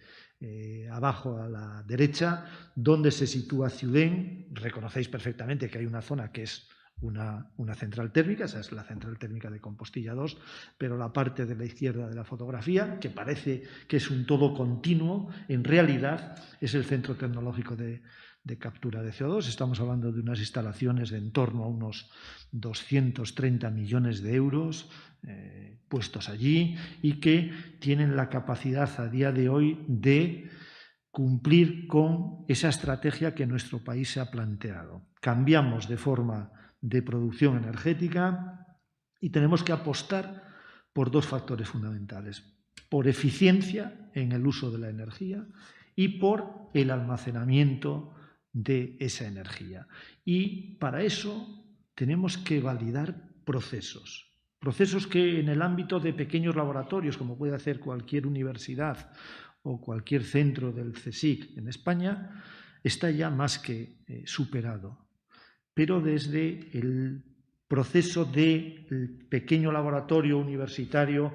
abajo a la derecha dónde se sitúa Ciudén. Reconocéis perfectamente que hay una zona que es una central térmica, esa es la central térmica de Compostilla 2, pero la parte de la izquierda de la fotografía, que parece que es un todo continuo, en realidad es el centro tecnológico de captura de CO2. Estamos hablando de unas instalaciones de en torno a unos 230 millones de euros puestos allí y que tienen la capacidad a día de hoy de cumplir con esa estrategia que nuestro país se ha planteado. Cambiamos de forma de producción energética y tenemos que apostar por dos factores fundamentales: por eficiencia en el uso de la energía y por el almacenamiento de esa energía. Y para eso tenemos que validar procesos que en el ámbito de pequeños laboratorios, como puede hacer cualquier universidad o cualquier centro del CSIC en España, está ya más que superado. Pero desde el proceso del pequeño laboratorio universitario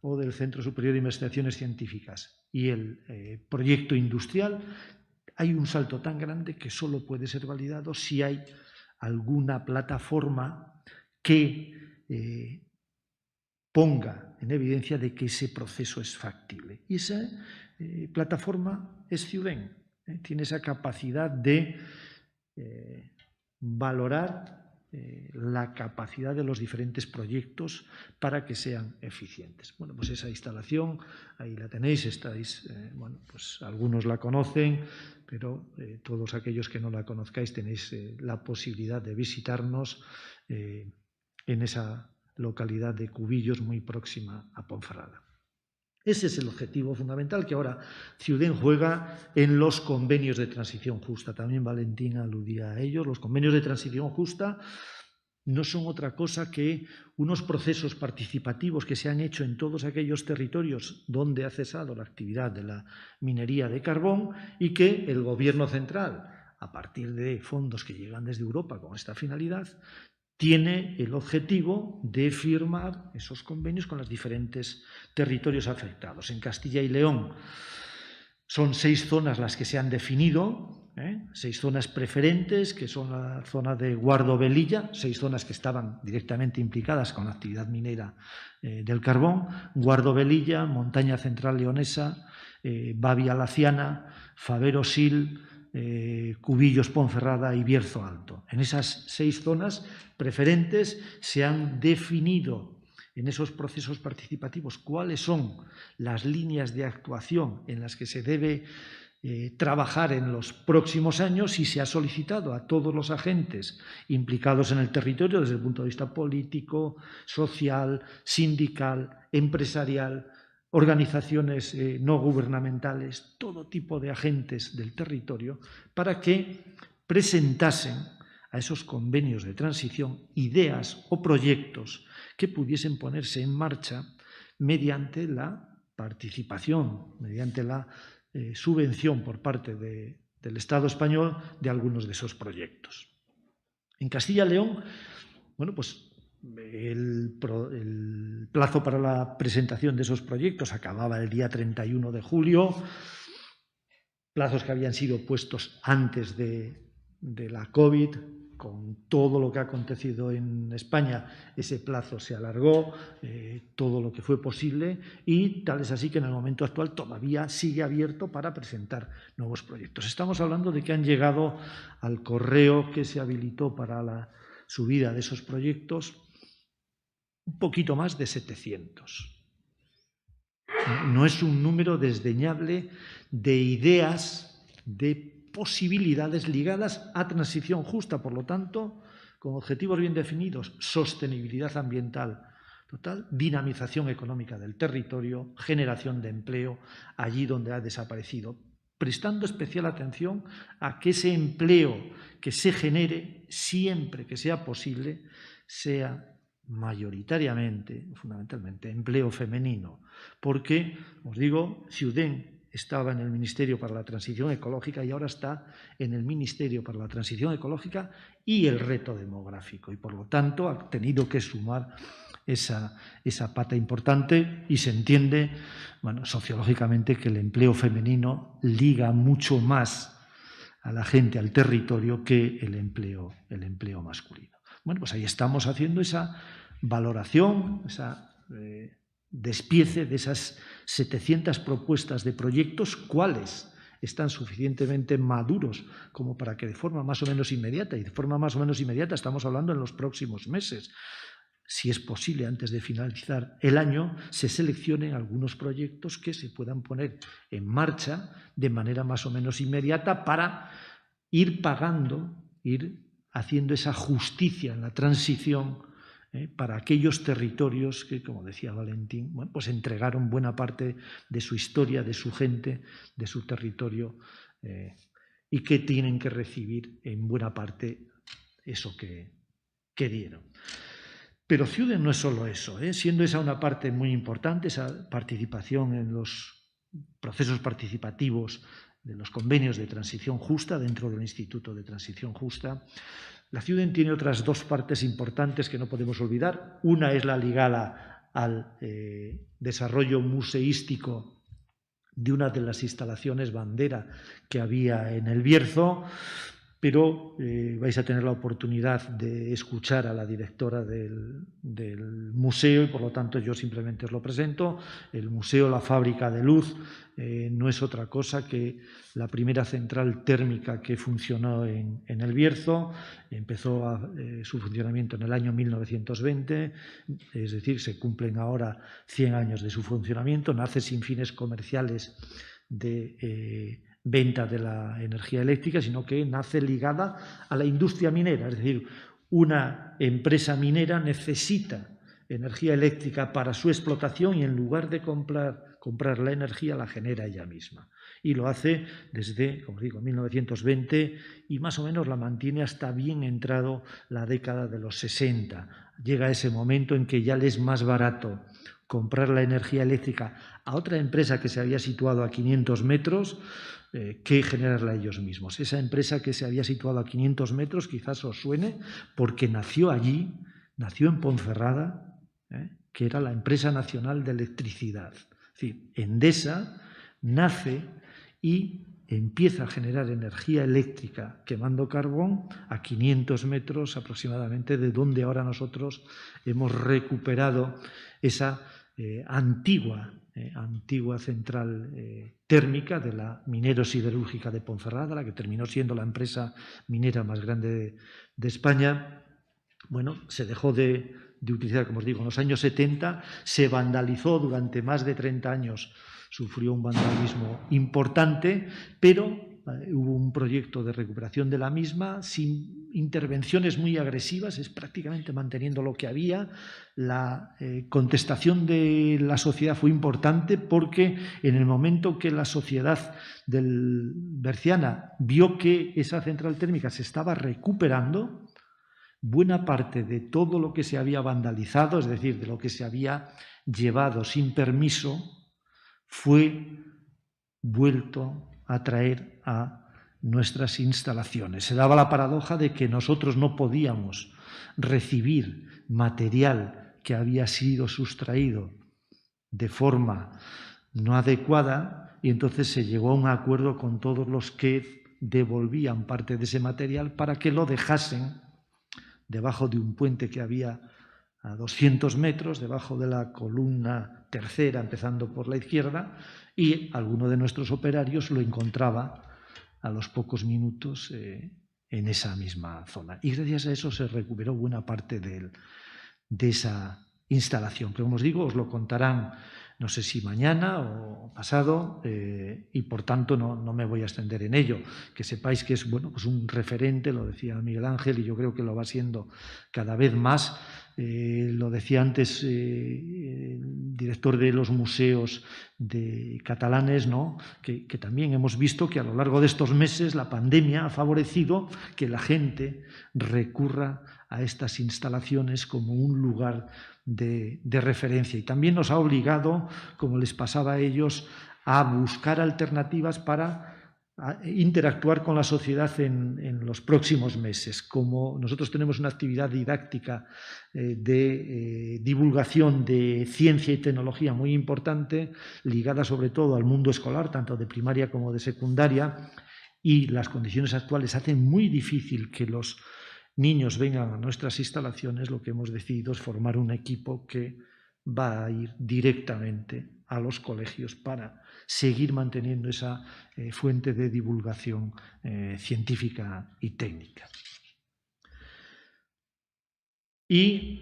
o del Centro Superior de Investigaciones Científicas y el proyecto industrial, hay un salto tan grande que solo puede ser validado si hay alguna plataforma que ponga en evidencia de que ese proceso es factible. Y esa plataforma es Ciudén. Tiene esa capacidad de valorar la capacidad de los diferentes proyectos para que sean eficientes. Bueno, pues esa instalación, ahí la tenéis, bueno, pues algunos la conocen, pero todos aquellos que no la conozcáis tenéis la posibilidad de visitarnos en esa localidad de Cubillos, muy próxima a Ponferrada. Ese es el objetivo fundamental que ahora Ciudén juega en los convenios de transición justa. También Valentín aludía a ellos. Los convenios de transición justa no son otra cosa que unos procesos participativos que se han hecho en todos aquellos territorios donde ha cesado la actividad de la minería de carbón y que el Gobierno central, a partir de fondos que llegan desde Europa con esta finalidad, tiene el objetivo de firmar esos convenios con los diferentes territorios afectados. En Castilla y León son 6 zonas las que se han definido, 6 zonas preferentes, que son la zona de Guardo-Velilla, 6 zonas que estaban directamente implicadas con la actividad minera del carbón, Guardo-Velilla, Montaña Central Leonesa, Babia-Laciana, Favero-Sil, Cubillos, Ponferrada y Bierzo Alto. En esas 6 zonas preferentes se han definido en esos procesos participativos cuáles son las líneas de actuación en las que se debe trabajar en los próximos años, y se ha solicitado a todos los agentes implicados en el territorio desde el punto de vista político, social, sindical, empresarial, organizaciones no gubernamentales, todo tipo de agentes del territorio, para que presentasen a esos convenios de transición ideas o proyectos que pudiesen ponerse en marcha mediante la participación, mediante la subvención por parte del Estado español de algunos de esos proyectos. En Castilla y León, bueno, pues el plazo para la presentación de esos proyectos acababa el día 31 de julio, plazos que habían sido puestos antes de la COVID. Con todo lo que ha acontecido en España, ese plazo se alargó todo lo que fue posible, y tal es así que en el momento actual todavía sigue abierto para presentar nuevos proyectos. Estamos hablando de que han llegado al correo que se habilitó para la subida de esos proyectos un poquito más de 700. No es un número desdeñable de ideas, de posibilidades ligadas a transición justa, por lo tanto, con objetivos bien definidos: sostenibilidad ambiental total, dinamización económica del territorio, generación de empleo allí donde ha desaparecido, prestando especial atención a que ese empleo que se genere, siempre que sea posible, sea mayoritariamente, fundamentalmente, empleo femenino, porque, os digo, Ciudén estaba en el Ministerio para la Transición Ecológica y ahora está en el Ministerio para la Transición Ecológica y el Reto Demográfico, y por lo tanto ha tenido que sumar esa pata importante, y se entiende, bueno, sociológicamente, que el empleo femenino liga mucho más a la gente, al territorio, que el empleo masculino. Bueno, pues ahí estamos haciendo esa valoración, esa despiece de esas 700 propuestas de proyectos, cuáles están suficientemente maduros como para que de forma más o menos inmediata, y de forma más o menos inmediata estamos hablando en los próximos meses, si es posible antes de finalizar el año, se seleccionen algunos proyectos que se puedan poner en marcha de manera más o menos inmediata para ir pagando, ir haciendo esa justicia en la transición para aquellos territorios que, como decía Valentín, bueno, pues entregaron buena parte de su historia, de su gente, de su territorio, y que tienen que recibir en buena parte eso que dieron. Pero Ciudén no es solo eso, siendo esa una parte muy importante, esa participación en los procesos participativos de los convenios de transición justa dentro del Instituto de Transición Justa. La Ciudén tiene otras 2 partes importantes que no podemos olvidar. Una es la ligada al desarrollo museístico de una de las instalaciones bandera que había en el Bierzo, pero vais a tener la oportunidad de escuchar a la directora del museo, y por lo tanto yo simplemente os lo presento. El museo La Fábrica de Luz no es otra cosa que la primera central térmica que funcionó en el Bierzo. Empezó su funcionamiento en el año 1920, es decir, se cumplen ahora 100 años de su funcionamiento. Nace sin fines comerciales de venta de la energía eléctrica, sino que nace ligada a la industria minera, es decir, una empresa minera necesita energía eléctrica para su explotación, y en lugar de comprar comprar la energía, la genera ella misma. Y lo hace desde, como digo, 1920 y más o menos la mantiene hasta bien entrado la década de los 60. Llega ese momento en que ya le es más barato comprar la energía eléctrica a otra empresa que se había situado a 500 metros que generarla ellos mismos. Esa empresa que se había situado a 500 metros quizás os suene porque nació allí, nació en Ponferrada, que era la Empresa Nacional de Electricidad. Es decir, Endesa nace y empieza a generar energía eléctrica quemando carbón a 500 metros aproximadamente de donde ahora nosotros hemos recuperado esa antigua central térmica de la minero-siderúrgica de Ponferrada, la que terminó siendo la empresa minera más grande de España. Bueno, se dejó de utilizar, como os digo, en los años 70, se vandalizó durante más de 30 años, sufrió un vandalismo importante, pero hubo un proyecto de recuperación de la misma sin intervenciones muy agresivas, es prácticamente manteniendo lo que había. La contestación de la sociedad fue importante porque en el momento que la sociedad berciana vio que esa central térmica se estaba recuperando, buena parte de todo lo que se había vandalizado, es decir, de lo que se había llevado sin permiso, fue vuelto a traer a nuestras instalaciones. Se daba la paradoja de que nosotros no podíamos recibir material que había sido sustraído de forma no adecuada y entonces se llegó a un acuerdo con todos los que devolvían parte de ese material para que lo dejasen debajo de un puente que había a 200 metros, debajo de la columna tercera, empezando por la izquierda, y alguno de nuestros operarios lo encontraba a los pocos minutos en esa misma zona. Y gracias a eso se recuperó buena parte de esa instalación, que como os digo, os lo contarán, no sé si mañana o pasado, y por tanto no me voy a extender en ello. Que sepáis que es pues un referente, lo decía Miguel Ángel, y yo creo que lo va siendo cada vez más. Lo decía antes el director de los museos catalanes, ¿no? que también hemos visto que a lo largo de estos meses la pandemia ha favorecido que la gente recurra a estas instalaciones como un lugar de referencia, y también nos ha obligado, como les pasaba a ellos, a buscar alternativas para interactuar con la sociedad en los próximos meses. Como nosotros tenemos una actividad didáctica de divulgación de ciencia y tecnología muy importante, ligada sobre todo al mundo escolar, tanto de primaria como de secundaria, y las condiciones actuales hacen muy difícil que los niños vengan a nuestras instalaciones, lo que hemos decidido es formar un equipo que va a ir directamente a los colegios para seguir manteniendo esa fuente de divulgación científica y técnica. Y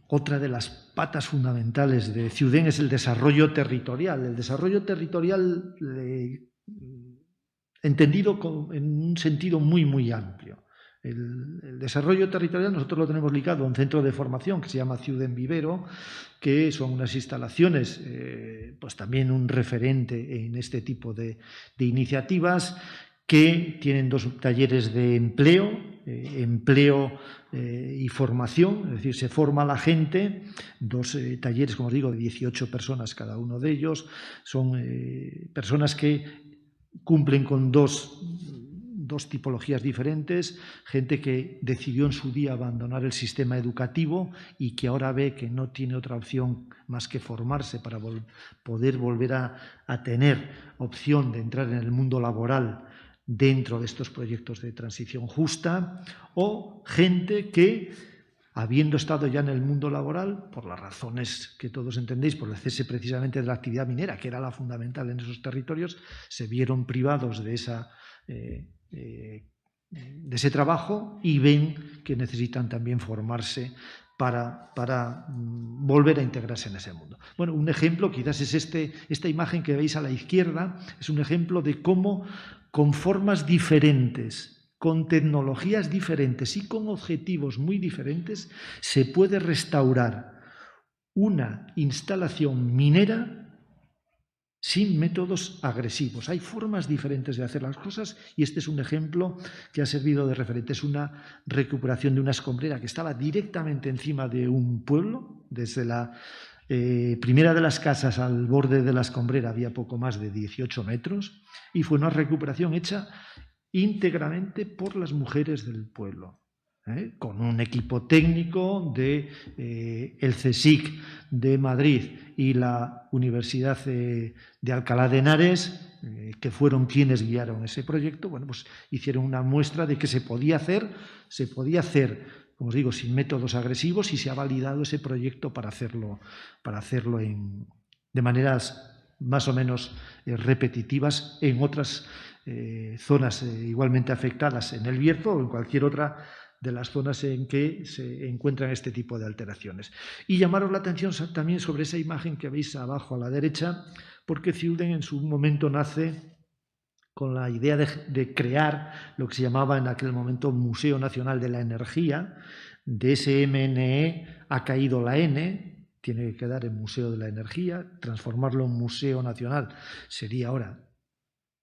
otra de las patas fundamentales de Ciuden es el desarrollo territorial. El desarrollo territorial entendido en un sentido muy amplio. El desarrollo territorial nosotros lo tenemos ligado a un centro de formación que se llama Ciuden Vivero, que son unas instalaciones, pues también un referente en este tipo de iniciativas, que tienen 2 talleres de empleo y formación, es decir, se forma a la gente, 2 talleres, como os digo, de 18 personas cada uno de ellos, son personas que cumplen con dos tipologías diferentes, gente que decidió en su día abandonar el sistema educativo y que ahora ve que no tiene otra opción más que formarse para poder volver a tener opción de entrar en el mundo laboral dentro de estos proyectos de transición justa, o gente que, habiendo estado ya en el mundo laboral, por las razones que todos entendéis, por el cese precisamente de la actividad minera, que era la fundamental en esos territorios, se vieron privados de ese trabajo y ven que necesitan también formarse para volver a integrarse en ese mundo. Bueno, un ejemplo quizás es esta imagen que veis a la izquierda, es un ejemplo de cómo con formas diferentes, con tecnologías diferentes y con objetivos muy diferentes se puede restaurar una instalación minera sin métodos agresivos. Hay formas diferentes de hacer las cosas y este es un ejemplo que ha servido de referente. Es una recuperación de una escombrera que estaba directamente encima de un pueblo. Desde la primera de las casas al borde de la escombrera había poco más de 18 metros y fue una recuperación hecha íntegramente por las mujeres del pueblo. Con un equipo técnico de el CSIC de Madrid y la Universidad de Alcalá de Henares, que fueron quienes guiaron ese proyecto. Bueno, pues hicieron una muestra de que se podía hacer, como os digo, sin métodos agresivos, y se ha validado ese proyecto para hacerlo de maneras más o menos repetitivas en otras zonas igualmente afectadas en el Bierzo o en cualquier otra de las zonas en que se encuentran este tipo de alteraciones. Y llamaros la atención también sobre esa imagen que veis abajo a la derecha, porque Ciuden en su momento nace con la idea de crear lo que se llamaba en aquel momento Museo Nacional de la Energía. De ese MNE ha caído la N, tiene que quedar en Museo de la Energía. Transformarlo en Museo Nacional sería ahora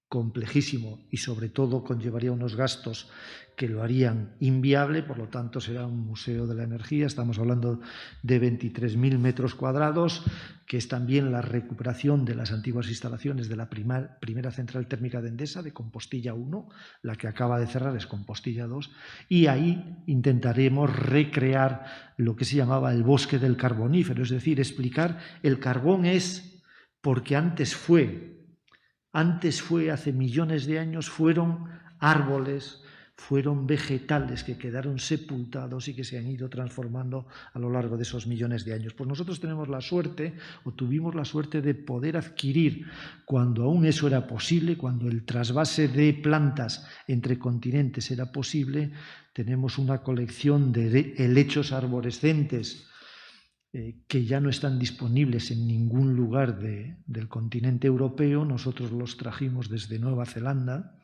complejísimo y sobre todo conllevaría unos gastos que lo harían inviable, por lo tanto será un museo de la energía. Estamos hablando de 23.000 metros cuadrados, que es también la recuperación de las antiguas instalaciones de la primera central térmica de Endesa, de Compostilla 1, la que acaba de cerrar es Compostilla 2, y ahí intentaremos recrear lo que se llamaba el bosque del carbonífero, es decir, explicar el carbón es porque antes fue, hace millones de años, fueron árboles, fueron vegetales que quedaron sepultados y que se han ido transformando a lo largo de esos millones de años. Pues nosotros tenemos la suerte, o tuvimos la suerte, de poder adquirir, cuando aún eso era posible, cuando el trasvase de plantas entre continentes era posible, tenemos una colección de helechos arborescentes que ya no están disponibles en ningún lugar del continente europeo. Nosotros los trajimos desde Nueva Zelanda.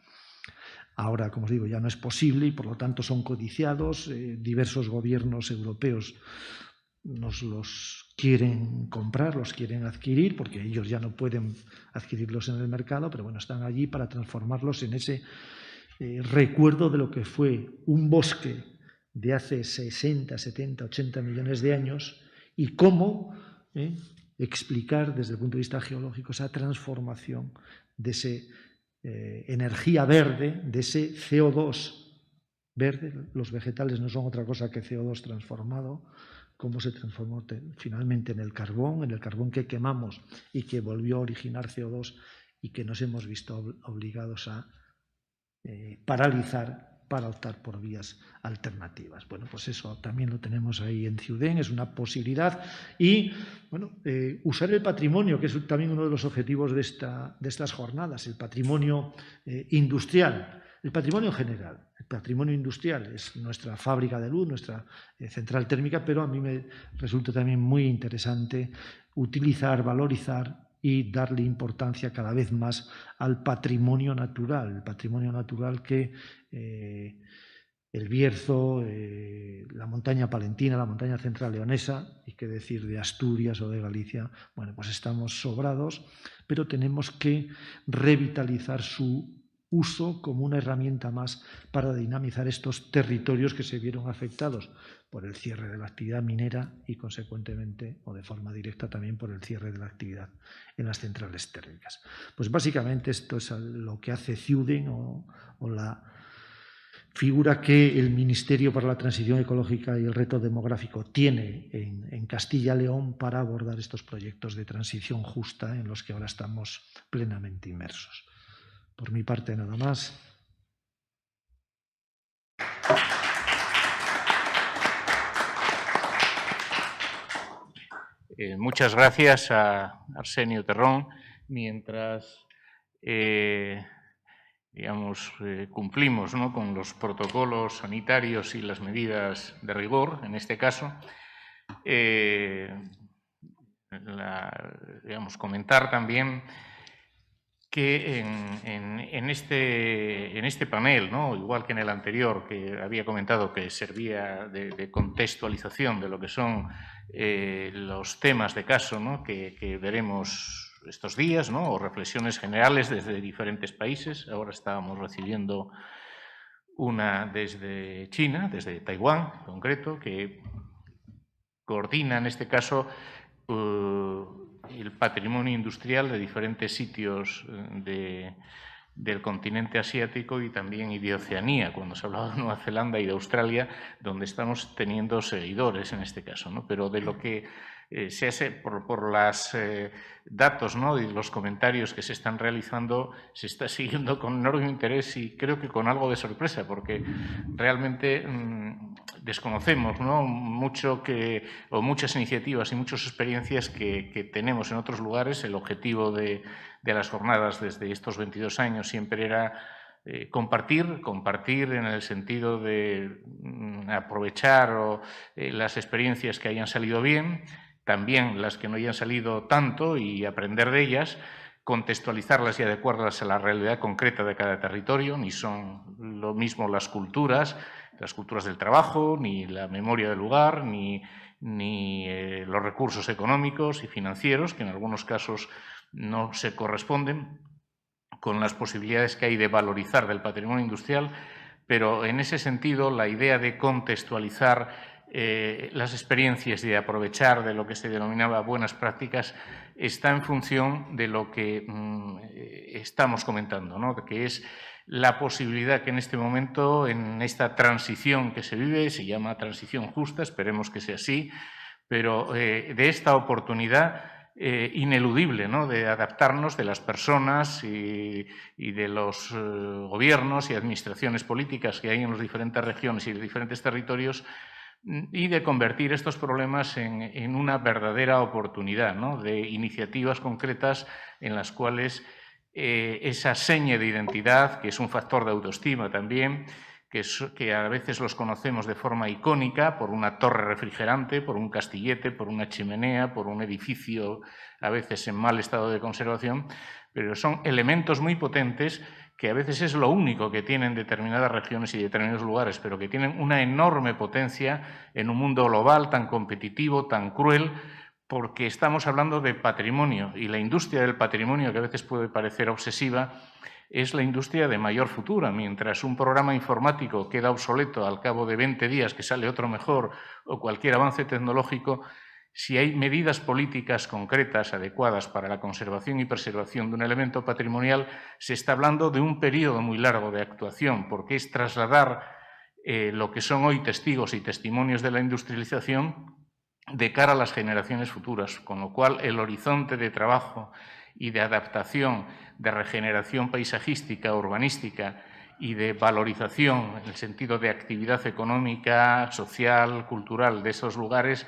Ahora, como os digo, ya no es posible y por lo tanto son codiciados. Diversos gobiernos europeos nos los quieren comprar, los quieren adquirir, porque ellos ya no pueden adquirirlos en el mercado, pero bueno, están allí para transformarlos en ese recuerdo de lo que fue un bosque de hace 60, 70, 80 millones de años, y cómo explicar desde el punto de vista geológico esa transformación de esa energía verde, de ese CO2 verde. Los vegetales no son otra cosa que CO2 transformado, cómo se transformó finalmente en el carbón que quemamos y que volvió a originar CO2 y que nos hemos visto obligados a paralizar para optar por vías alternativas. Bueno, pues eso también lo tenemos ahí en Ciuden, es una posibilidad. Y bueno, usar el patrimonio, que es también uno de los objetivos de estas jornadas, el patrimonio industrial, el patrimonio general. El patrimonio industrial es nuestra fábrica de luz, nuestra central térmica, pero a mí me resulta también muy interesante utilizar, valorizar y darle importancia cada vez más al patrimonio natural. El patrimonio natural que el Bierzo, la montaña palentina, la montaña central leonesa, y qué decir de Asturias o de Galicia. Bueno, pues estamos sobrados, pero tenemos que revitalizar su uso como una herramienta más para dinamizar estos territorios que se vieron afectados por el cierre de la actividad minera y, consecuentemente, o de forma directa también, por el cierre de la actividad en las centrales térmicas. Pues básicamente esto es lo que hace Ciuden o la figura que el Ministerio para la Transición Ecológica y el Reto Demográfico tiene en Castilla y León para abordar estos proyectos de transición justa en los que ahora estamos plenamente inmersos. Por mi parte, nada más. Muchas gracias a Arsenio Terrón. Mientras cumplimos, ¿no?, con los protocolos sanitarios y las medidas de rigor, en este caso, comentar también que en este panel, ¿no?, igual que en el anterior, que había comentado que servía de contextualización de lo que son los temas de caso, ¿no?, que veremos estos días, ¿no? O reflexiones generales desde diferentes países. Ahora estábamos recibiendo una desde China, desde Taiwán en concreto, que coordina en este caso el patrimonio industrial de diferentes sitios del continente asiático y también y de Oceanía, cuando se hablaba de Nueva Zelanda y de Australia, donde estamos teniendo seguidores en este caso, ¿no? Pero de lo que se hace por los datos, ¿no? Y los comentarios que se están realizando, se está siguiendo con enorme interés y creo que con algo de sorpresa, porque realmente desconocemos, ¿no? Muchas iniciativas y muchas experiencias que tenemos en otros lugares. El objetivo de las jornadas desde estos 22 años siempre era compartir en el sentido de aprovechar las experiencias que hayan salido bien, también las que no hayan salido tanto y aprender de ellas, contextualizarlas y adecuarlas a la realidad concreta de cada territorio. Ni son lo mismo las culturas del trabajo, ni la memoria del lugar, ni los recursos económicos y financieros, que en algunos casos no se corresponden con las posibilidades que hay de valorizar del patrimonio industrial, pero en ese sentido la idea de contextualizar las experiencias y de aprovechar de lo que se denominaba buenas prácticas está en función de lo que estamos comentando, ¿no? Que es la posibilidad que en este momento, en esta transición que se vive, se llama transición justa, esperemos que sea así, pero de esta oportunidad ineludible, ¿no? De adaptarnos de las personas y de los gobiernos y administraciones políticas que hay en las diferentes regiones y en diferentes territorios, y de convertir estos problemas en una verdadera oportunidad, ¿no? De iniciativas concretas en las cuales esa seña de identidad, que es un factor de autoestima también, que a veces los conocemos de forma icónica, por una torre refrigerante, por un castillete, por una chimenea, por un edificio a veces en mal estado de conservación, pero son elementos muy potentes que a veces es lo único que tienen determinadas regiones y determinados lugares, pero que tienen una enorme potencia en un mundo global tan competitivo, tan cruel, porque estamos hablando de patrimonio, y la industria del patrimonio, que a veces puede parecer obsesiva, es la industria de mayor futuro. Mientras un programa informático queda obsoleto al cabo de 20 días, que sale otro mejor, o cualquier avance tecnológico, si hay medidas políticas concretas adecuadas para la conservación y preservación de un elemento patrimonial, se está hablando de un periodo muy largo de actuación, porque es trasladar lo que son hoy testigos y testimonios de la industrialización de cara a las generaciones futuras, con lo cual el horizonte de trabajo y de adaptación, de regeneración paisajística, urbanística y de valorización en el sentido de actividad económica, social, cultural de esos lugares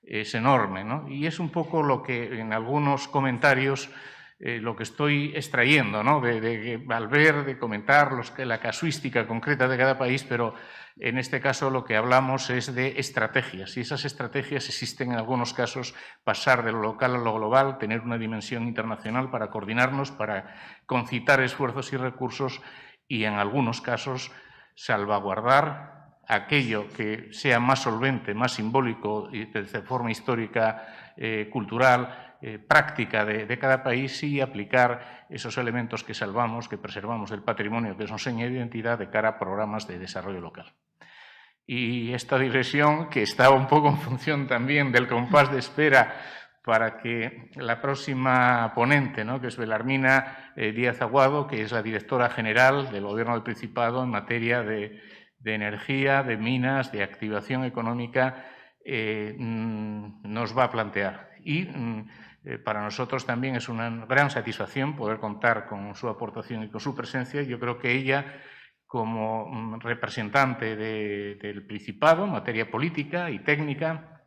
es enorme, ¿no? Y es un poco lo que en algunos comentarios lo que estoy extrayendo, ¿no? Al ver, de comentar la casuística concreta de cada país, pero en este caso lo que hablamos es de estrategias, y esas estrategias existen en algunos casos, pasar de lo local a lo global, tener una dimensión internacional para coordinarnos, para concitar esfuerzos y recursos y en algunos casos salvaguardar aquello que sea más solvente, más simbólico y de forma histórica, cultural, práctica de cada país, y aplicar esos elementos que salvamos, que preservamos del patrimonio, que son seña de identidad, de cara a programas de desarrollo local. Y esta digresión, que está un poco en función también del compás de espera para que la próxima ponente, ¿no? Que es Belarmina Díaz Aguado, que es la directora general del Gobierno del Principado en materia de energía, de minas, de activación económica, nos va a plantear. Y para nosotros también es una gran satisfacción poder contar con su aportación y con su presencia. Yo creo que ella, como representante del Principado en materia política y técnica,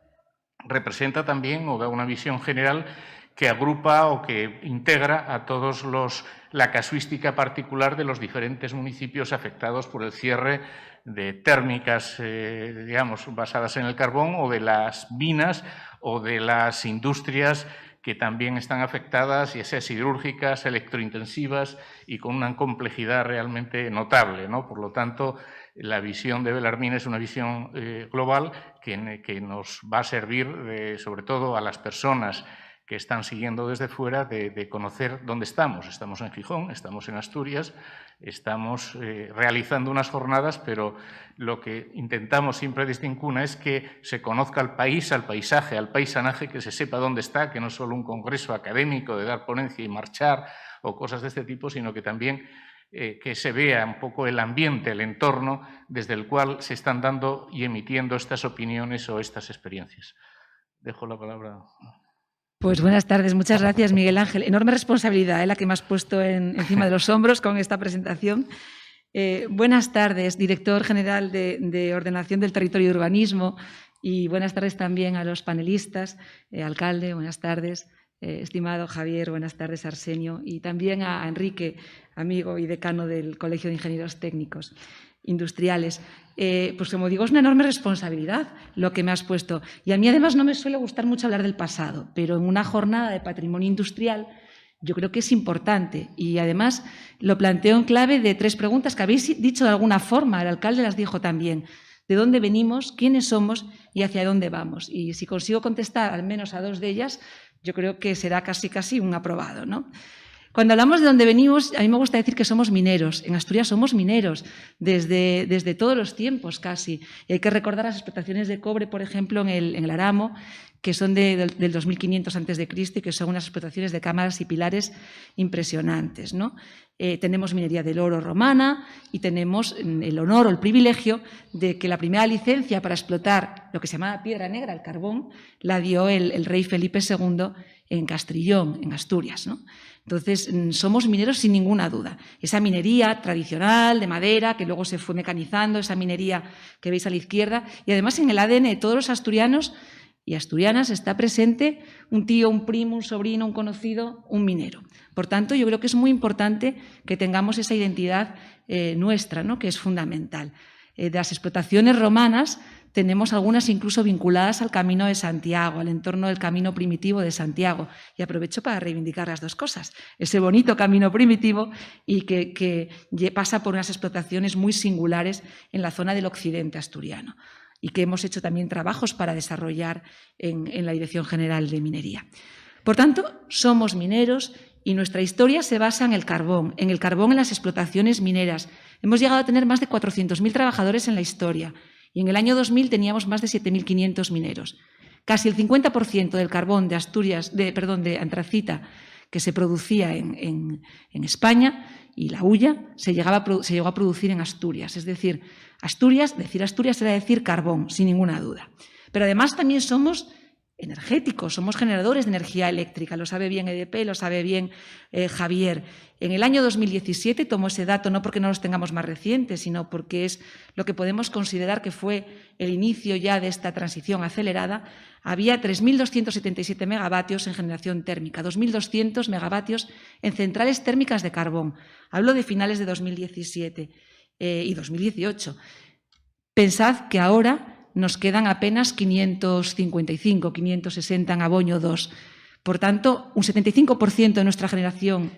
representa también o da una visión general que agrupa o que integra a todos la casuística particular de los diferentes municipios afectados por el cierre de térmicas, digamos, basadas en el carbón, o de las minas o de las industrias que también están afectadas, ya sea siderúrgicas, electrointensivas y con una complejidad realmente notable, ¿no? Por lo tanto, la visión de Belarmina es una visión global que nos va a servir, sobre todo a las personas que están siguiendo desde fuera de conocer dónde estamos. Estamos en Gijón, estamos en Asturias, estamos realizando unas jornadas, pero lo que intentamos siempre desde Incuna es que se conozca al país, al paisaje, al paisanaje, que se sepa dónde está, que no es solo un congreso académico de dar ponencia y marchar o cosas de este tipo, sino que también que se vea un poco el ambiente, el entorno desde el cual se están dando y emitiendo estas opiniones o estas experiencias. Dejo la palabra. Pues buenas tardes, muchas gracias, Miguel Ángel. Enorme responsabilidad la que me has puesto encima de los hombros con esta presentación. Buenas tardes, director general de Ordenación del Territorio y Urbanismo, y buenas tardes también a los panelistas, alcalde, buenas tardes, estimado Javier, buenas tardes, Arsenio, y también a Enrique, amigo y decano del Colegio de Ingenieros Técnicos Industriales. Pues como digo, es una enorme responsabilidad lo que me has puesto. Y a mí además no me suele gustar mucho hablar del pasado, pero en una jornada de patrimonio industrial yo creo que es importante. Y además lo planteo en clave de 3 preguntas que habéis dicho de alguna forma, el alcalde las dijo también. ¿De dónde venimos, quiénes somos y hacia dónde vamos? Y si consigo contestar al menos a 2 de ellas, yo creo que será casi un aprobado, ¿no? Cuando hablamos de dónde venimos, a mí me gusta decir que somos mineros. En Asturias somos mineros desde todos los tiempos casi. Y hay que recordar las explotaciones de cobre, por ejemplo, en el Aramo, que son del 2500 a.C. y que son unas explotaciones de cámaras y pilares impresionantes, ¿no? Tenemos minería del oro romana y tenemos el honor o el privilegio de que la primera licencia para explotar lo que se llamaba piedra negra, el carbón, la dio el rey Felipe II en Castrillón, en Asturias, ¿no? Entonces, somos mineros sin ninguna duda. Esa minería tradicional de madera, que luego se fue mecanizando, esa minería que veis a la izquierda, y además en el ADN de todos los asturianos y asturianas está presente un tío, un primo, un sobrino, un conocido, un minero. Por tanto, yo creo que es muy importante que tengamos esa identidad nuestra, ¿no?, que es fundamental. De las explotaciones romanas tenemos algunas incluso vinculadas al Camino de Santiago, al entorno del Camino Primitivo de Santiago. Y aprovecho para reivindicar las 2 cosas. Ese bonito camino primitivo y que pasa por unas explotaciones muy singulares en la zona del occidente asturiano y que hemos hecho también trabajos para desarrollar en la Dirección General de Minería. Por tanto, somos mineros y nuestra historia se basa en el carbón en las explotaciones mineras. Hemos llegado a tener más de 400.000 trabajadores en la historia y en el año 2000 teníamos más de 7.500 mineros. Casi el 50% del carbón de Asturias, de antracita que se producía en España y la hulla se llegó a producir en Asturias. Es decir, decir Asturias era decir carbón, sin ninguna duda. Pero además también somos energéticos, somos generadores de energía eléctrica, lo sabe bien EDP, lo sabe bien Javier. En el año 2017 tomo ese dato no porque no los tengamos más recientes, sino porque es lo que podemos considerar que fue el inicio ya de esta transición acelerada. Había 3.277 megavatios en generación térmica, 2.200 megavatios en centrales térmicas de carbón. Hablo de finales de 2017 y 2018. Pensad que ahora nos quedan apenas 555, 560 en Aboño 2. Por tanto, un 75% de nuestra generación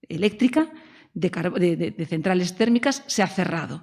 eléctrica de centrales térmicas se ha cerrado,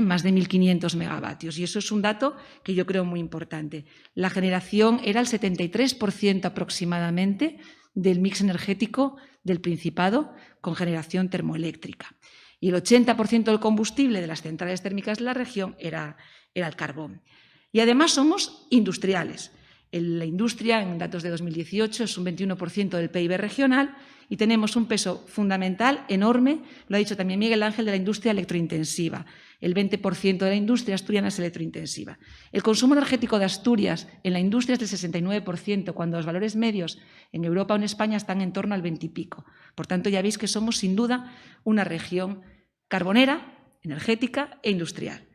más de 1.500 megavatios. Y eso es un dato que yo creo muy importante. La generación era el 73% aproximadamente del mix energético del Principado con generación termoeléctrica. Y el 80% del combustible de las centrales térmicas de la región era el carbón. Y además somos industriales. La industria, en datos de 2018, es un 21% del PIB regional y tenemos un peso fundamental, enorme, lo ha dicho también Miguel Ángel, de la industria electrointensiva. El 20% de la industria asturiana es electrointensiva. El consumo energético de Asturias en la industria es del 69%, cuando los valores medios en Europa o en España están en torno al 20 y pico. Por tanto, ya veis que somos, sin duda, una región carbonera, energética e industrial.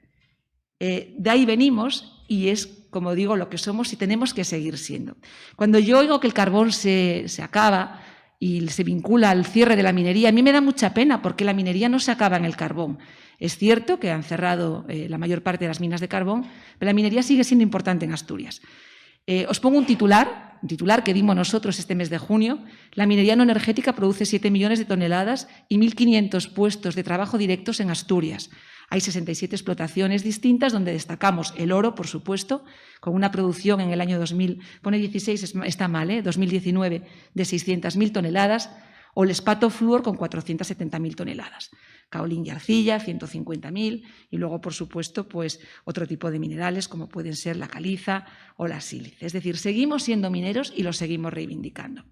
De ahí venimos y es, como digo, lo que somos y tenemos que seguir siendo. Cuando yo oigo que el carbón se acaba y se vincula al cierre de la minería, a mí me da mucha pena porque la minería no se acaba en el carbón. Es cierto que han cerrado la mayor parte de las minas de carbón, pero la minería sigue siendo importante en Asturias. Os pongo un titular que dimos nosotros este mes de junio. La minería no energética produce 7 millones de toneladas y 1.500 puestos de trabajo directos en Asturias. Hay 67 explotaciones distintas donde destacamos el oro, por supuesto, con una producción en el año 2000, pone 16, está mal, 2019, de 600.000 toneladas, o el Espato Fluor con 470.000 toneladas. Caolín y arcilla, 150.000, y luego, por supuesto, pues otro tipo de minerales como pueden ser la caliza o la sílice. Es decir, seguimos siendo mineros y lo seguimos reivindicando.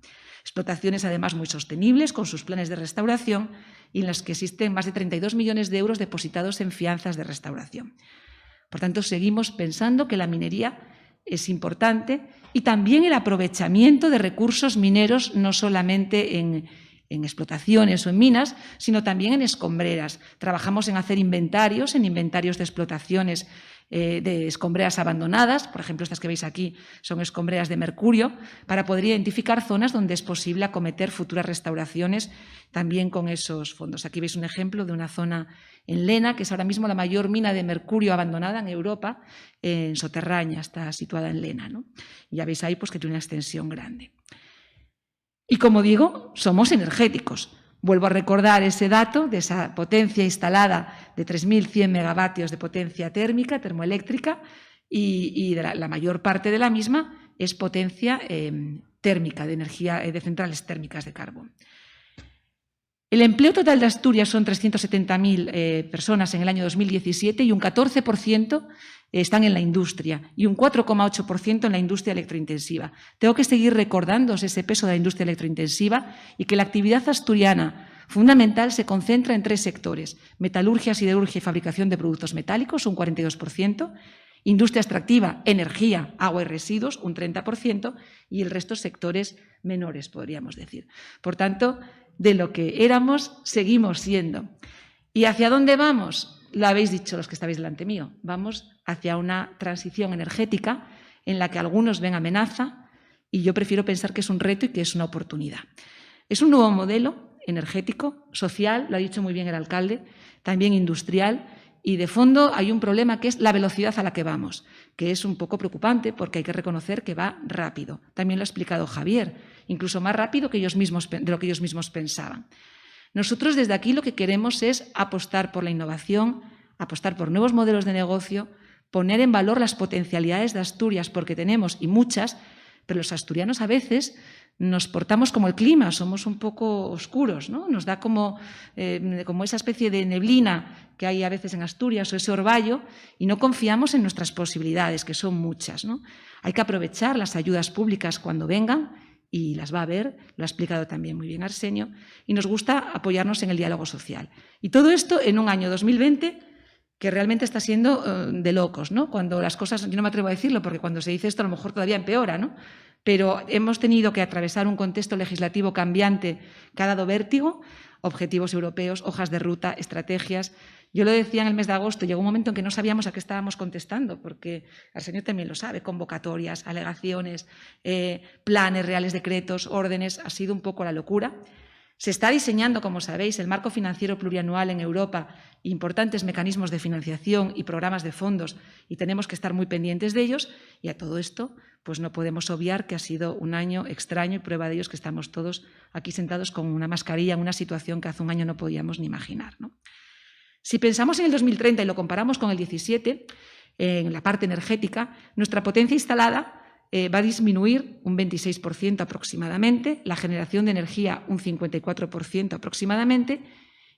Explotaciones, además, muy sostenibles, con sus planes de restauración y en las que existen más de 32 millones de euros depositados en fianzas de restauración. Por tanto, seguimos pensando que la minería es importante y también el aprovechamiento de recursos mineros, no solamente en explotaciones o en minas, sino también en escombreras. Trabajamos en hacer inventarios, de explotaciones de escombreras abandonadas, por ejemplo, estas que veis aquí son escombreras de mercurio, para poder identificar zonas donde es posible acometer futuras restauraciones también con esos fondos. Aquí veis un ejemplo de una zona en Lena, que es ahora mismo la mayor mina de mercurio abandonada en Europa, en soterraña, está situada en Lena, ¿no? Y ya veis ahí pues, que tiene una extensión grande. Y como digo, somos energéticos. Vuelvo a recordar ese dato de esa potencia instalada de 3.100 megavatios de potencia térmica, termoeléctrica, y de la mayor parte de la misma es potencia térmica, de energía de centrales térmicas de carbón. El empleo total de Asturias son 370.000 personas en el año 2017 y un 14% están en la industria y un 4,8% en la industria electrointensiva. Tengo que seguir recordándoos ese peso de la industria electrointensiva y que la actividad asturiana fundamental se concentra en 3 sectores: metalurgia, siderurgia y fabricación de productos metálicos, un 42%, industria extractiva, energía, agua y residuos, un 30%, y el resto sectores menores, podríamos decir. Por tanto, de lo que éramos, seguimos siendo. ¿Y hacia dónde vamos? Lo habéis dicho los que estabais delante mío. Vamos hacia una transición energética en la que algunos ven amenaza y yo prefiero pensar que es un reto y que es una oportunidad. Es un nuevo modelo energético, social, lo ha dicho muy bien el alcalde, también industrial, y de fondo hay un problema que es la velocidad a la que vamos, que es un poco preocupante porque hay que reconocer que va rápido. También lo ha explicado Javier, incluso más rápido de lo que ellos mismos pensaban. Nosotros desde aquí lo que queremos es apostar por la innovación, apostar por nuevos modelos de negocio, poner en valor las potencialidades de Asturias, porque tenemos, y muchas, pero los asturianos a veces nos portamos como el clima, somos un poco oscuros, ¿no? Nos da como esa especie de neblina que hay a veces en Asturias o ese orvallo y no confiamos en nuestras posibilidades, que son muchas, ¿no? Hay que aprovechar las ayudas públicas cuando vengan y las va a ver, lo ha explicado también muy bien Arsenio, y nos gusta apoyarnos en el diálogo social. Y todo esto en un año 2020 que realmente está siendo de locos, ¿no? Cuando las cosas, yo no me atrevo a decirlo porque cuando se dice esto a lo mejor todavía empeora, ¿no? Pero hemos tenido que atravesar un contexto legislativo cambiante que ha dado vértigo, objetivos europeos, hojas de ruta, estrategias. Yo lo decía en el mes de agosto, llegó un momento en que no sabíamos a qué estábamos contestando, porque el señor también lo sabe, convocatorias, alegaciones, planes, reales decretos, órdenes, ha sido un poco la locura. Se está diseñando, como sabéis, el marco financiero plurianual en Europa, importantes mecanismos de financiación y programas de fondos, y tenemos que estar muy pendientes de ellos. Y a todo esto, pues no podemos obviar que ha sido un año extraño y prueba de ello es que estamos todos aquí sentados con una mascarilla en una situación que hace un año no podíamos ni imaginar, ¿no? Si pensamos en el 2030 y lo comparamos con el 17, en la parte energética, nuestra potencia instalada va a disminuir un 26% aproximadamente, la generación de energía un 54% aproximadamente,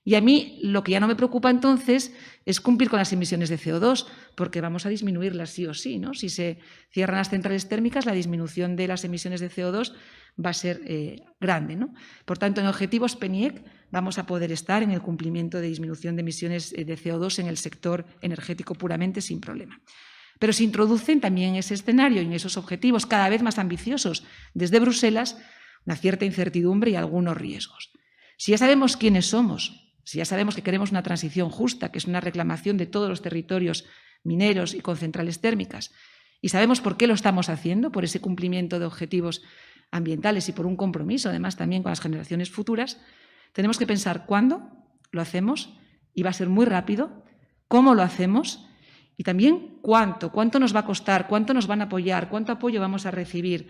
y a mí lo que ya no me preocupa entonces es cumplir con las emisiones de CO2, porque vamos a disminuirlas sí o sí, ¿no? Si se cierran las centrales térmicas, la disminución de las emisiones de CO2 va a ser grande, ¿no? Por tanto, en objetivos PNIEC vamos a poder estar en el cumplimiento de disminución de emisiones de CO2 en el sector energético puramente sin problema. Pero se introducen también en ese escenario y en esos objetivos cada vez más ambiciosos desde Bruselas una cierta incertidumbre y algunos riesgos. Si ya sabemos quiénes somos, si ya sabemos que queremos una transición justa, que es una reclamación de todos los territorios mineros y con centrales térmicas, y sabemos por qué lo estamos haciendo, por ese cumplimiento de objetivos ambientales y por un compromiso, además, también con las generaciones futuras, tenemos que pensar cuándo lo hacemos, y va a ser muy rápido, cómo lo hacemos y también cuánto nos va a costar, cuánto nos van a apoyar, cuánto apoyo vamos a recibir,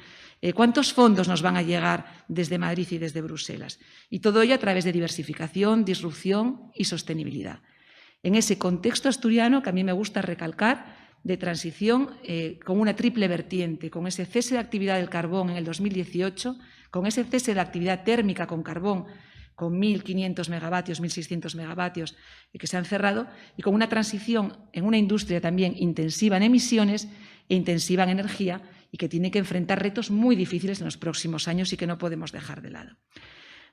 cuántos fondos nos van a llegar desde Madrid y desde Bruselas. Y todo ello a través de diversificación, disrupción y sostenibilidad. en ese contexto asturiano que a mí me gusta recalcar, de transición con una triple vertiente, con ese cese de actividad del carbón en el 2018, con ese cese de actividad térmica con carbón con 1.500 megavatios, 1.600 megavatios que se han cerrado, y con una transición en una industria también intensiva en emisiones e intensiva en energía y que tiene que enfrentar retos muy difíciles en los próximos años y que no podemos dejar de lado.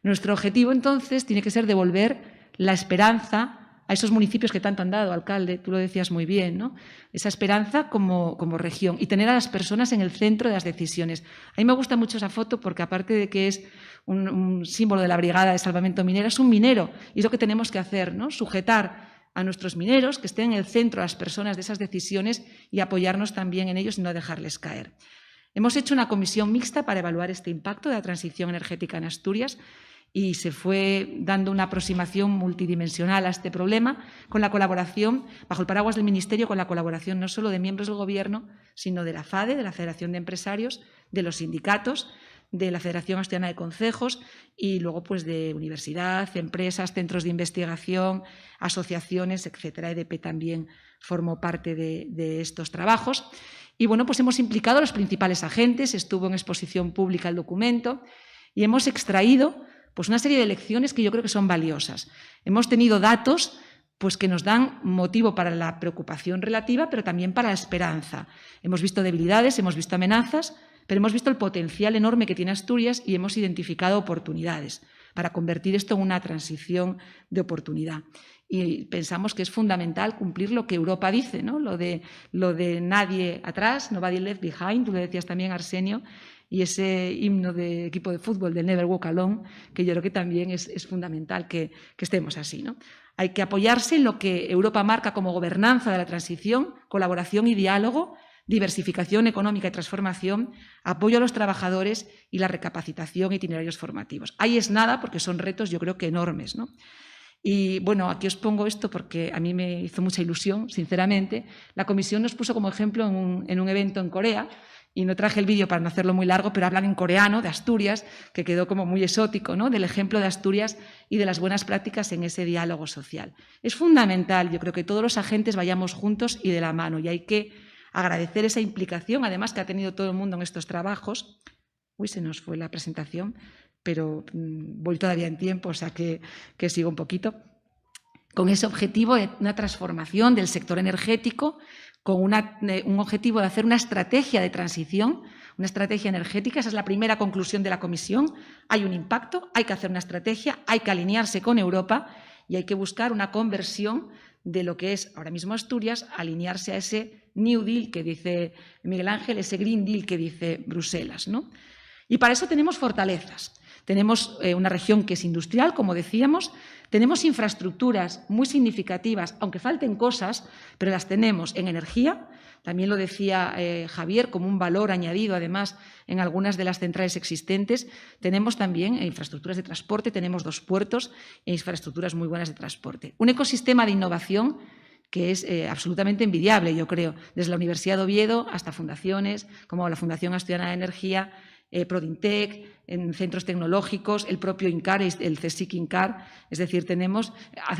Nuestro objetivo, entonces, tiene que ser devolver la esperanza a esos municipios que tanto han dado, alcalde, tú lo decías muy bien, ¿no? Esa esperanza como región y tener a las personas en el centro de las decisiones. A mí me gusta mucho esa foto porque, aparte de que es un símbolo de la Brigada de Salvamento Minero, es un minero y es lo que tenemos que hacer, ¿no? Sujetar a nuestros mineros, que estén en el centro las personas de esas decisiones y apoyarnos también en ellos y no dejarles caer. Hemos hecho una comisión mixta para evaluar este impacto de la transición energética en Asturias y se fue dando una aproximación multidimensional a este problema con la colaboración, bajo el paraguas del Ministerio, con la colaboración no solo de miembros del Gobierno, sino de la FADE, de la Federación de Empresarios, de los sindicatos, de la Federación Asturiana de Concejos y luego pues de universidad, empresas, centros de investigación, asociaciones, etcétera. EDP también formó parte de estos trabajos. Y bueno, pues hemos implicado a los principales agentes, estuvo en exposición pública el documento y hemos extraído pues una serie de lecciones que yo creo que son valiosas. Hemos tenido datos pues que nos dan motivo para la preocupación relativa, pero también para la esperanza. Hemos visto debilidades, hemos visto amenazas, pero hemos visto el potencial enorme que tiene Asturias y hemos identificado oportunidades para convertir esto en una transición de oportunidad. Y pensamos que es fundamental cumplir lo que Europa dice, ¿no? Lo de nadie atrás, nobody left behind, tú lo decías también, Arsenio, y ese himno de equipo de fútbol del Never Walk Alone, que yo creo que también es fundamental que estemos así, ¿no? Hay que apoyarse en lo que Europa marca como gobernanza de la transición, colaboración y diálogo, diversificación económica y transformación, apoyo a los trabajadores y la recapacitación e itinerarios formativos. Ahí es nada porque son retos yo creo que enormes, ¿no? Y bueno, aquí os pongo esto porque a mí me hizo mucha ilusión, sinceramente. La comisión nos puso como ejemplo en un evento en Corea, y no traje el vídeo para no hacerlo muy largo, pero hablan en coreano de Asturias, que quedó como muy exótico, ¿no? Del ejemplo de Asturias y de las buenas prácticas en ese diálogo social. Es fundamental, yo creo que todos los agentes vayamos juntos y de la mano, y hay que agradecer esa implicación, además, que ha tenido todo el mundo en estos trabajos. Uy, se nos fue la presentación, pero voy todavía en tiempo, o sea que sigo un poquito. Con ese objetivo de una transformación del sector energético, con un objetivo de hacer una estrategia de transición, una estrategia energética. Esa es la primera conclusión de la comisión. Hay un impacto, hay que hacer una estrategia, hay que alinearse con Europa y hay que buscar una conversión de lo que es ahora mismo Asturias, alinearse a ese New Deal que dice Miguel Ángel, ese Green Deal que dice Bruselas, ¿no? Y para eso tenemos fortalezas. Tenemos una región que es industrial, como decíamos, tenemos infraestructuras muy significativas, aunque falten cosas, pero las tenemos en energía. También lo decía Javier, como un valor añadido, además, en algunas de las centrales existentes. Tenemos también infraestructuras de transporte, tenemos 2 puertos e infraestructuras muy buenas de transporte. Un ecosistema de innovación que es absolutamente envidiable, yo creo, desde la Universidad de Oviedo hasta fundaciones como la Fundación Asturiana de Energía, Prodintec, en centros tecnológicos, el propio INCAR, el CSIC INCAR, es decir, tenemos,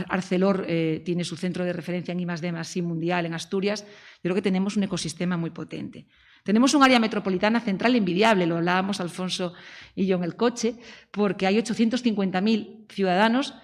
Arcelor tiene su centro de referencia en I+D+I mundial en Asturias. Yo creo que tenemos un ecosistema muy potente. Tenemos un área metropolitana central envidiable, lo hablábamos Alfonso y yo en el coche, porque hay 850.000 ciudadanos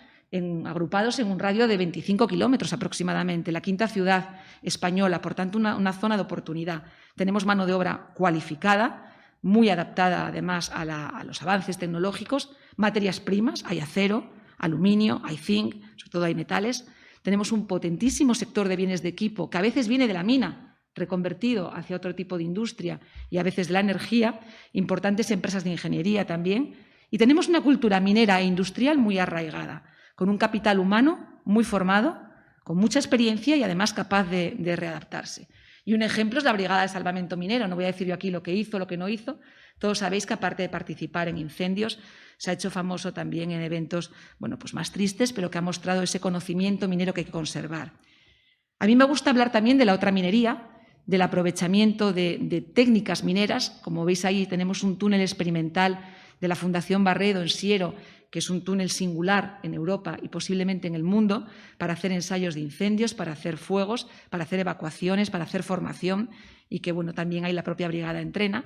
agrupados en un radio de 25 kilómetros aproximadamente, la 5ª ciudad española, por tanto una zona de oportunidad. Tenemos mano de obra cualificada, muy adaptada además a los avances tecnológicos, materias primas, hay acero, aluminio, hay zinc, sobre todo hay metales. Tenemos un potentísimo sector de bienes de equipo que a veces viene de la mina, reconvertido hacia otro tipo de industria y a veces de la energía, importantes empresas de ingeniería también. Y tenemos una cultura minera e industrial muy arraigada, con un capital humano muy formado, con mucha experiencia y además capaz de readaptarse. Y un ejemplo es la Brigada de Salvamento Minero. No voy a decir yo aquí lo que hizo, lo que no hizo. Todos sabéis que, aparte de participar en incendios, se ha hecho famoso también en eventos pues más tristes, pero que ha mostrado ese conocimiento minero que hay que conservar. A mí me gusta hablar también de la otra minería, del aprovechamiento de técnicas mineras. Como veis ahí tenemos un túnel experimental de la Fundación Barredo en Siero, que es un túnel singular en Europa y posiblemente en el mundo, para hacer ensayos de incendios, para hacer fuegos, para hacer evacuaciones, para hacer formación, y que bueno, también ahí la propia brigada entrena.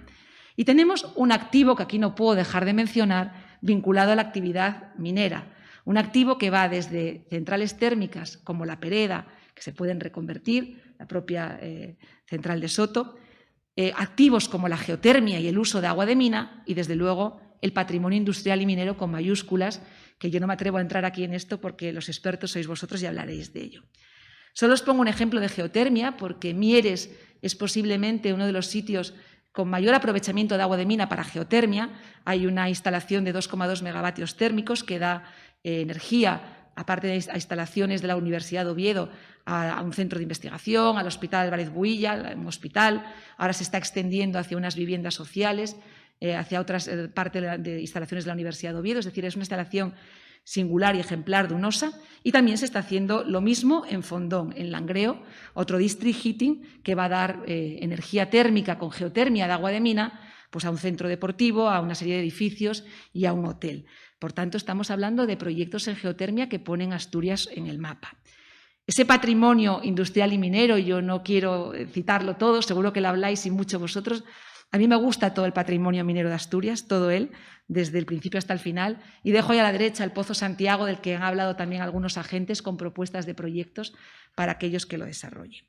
Y tenemos un activo que aquí no puedo dejar de mencionar, vinculado a la actividad minera. Un activo que va desde centrales térmicas como la Pereda, que se pueden reconvertir, la propia central de Soto, activos como la geotermia y el uso de agua de mina, y desde luego el patrimonio industrial y minero con mayúsculas, que yo no me atrevo a entrar aquí en esto porque los expertos sois vosotros y hablaréis de ello. Solo os pongo un ejemplo de geotermia, porque Mieres es posiblemente uno de los sitios con mayor aprovechamiento de agua de mina para geotermia. Hay una instalación de 2,2 megavatios térmicos que da energía, aparte de instalaciones de la Universidad de Oviedo, a un centro de investigación, al Hospital Álvarez Builla, un hospital. Ahora se está extendiendo hacia unas viviendas sociales, hacia otras partes de instalaciones de la Universidad de Oviedo. Es decir, es una instalación singular y ejemplar de UNOSA, y también se está haciendo lo mismo en Fondón, en Langreo, otro district heating que va a dar energía térmica con geotermia de agua de mina, pues a un centro deportivo, a una serie de edificios y a un hotel. Por tanto, estamos hablando de proyectos en geotermia que ponen Asturias en el mapa. Ese patrimonio industrial y minero, yo no quiero citarlo todo, seguro que lo habláis y mucho vosotros. A mí me gusta todo el patrimonio minero de Asturias, todo él, desde el principio hasta el final. Y dejo ahí a la derecha el Pozo Santiago, del que han hablado también algunos agentes con propuestas de proyectos para aquellos que lo desarrollen.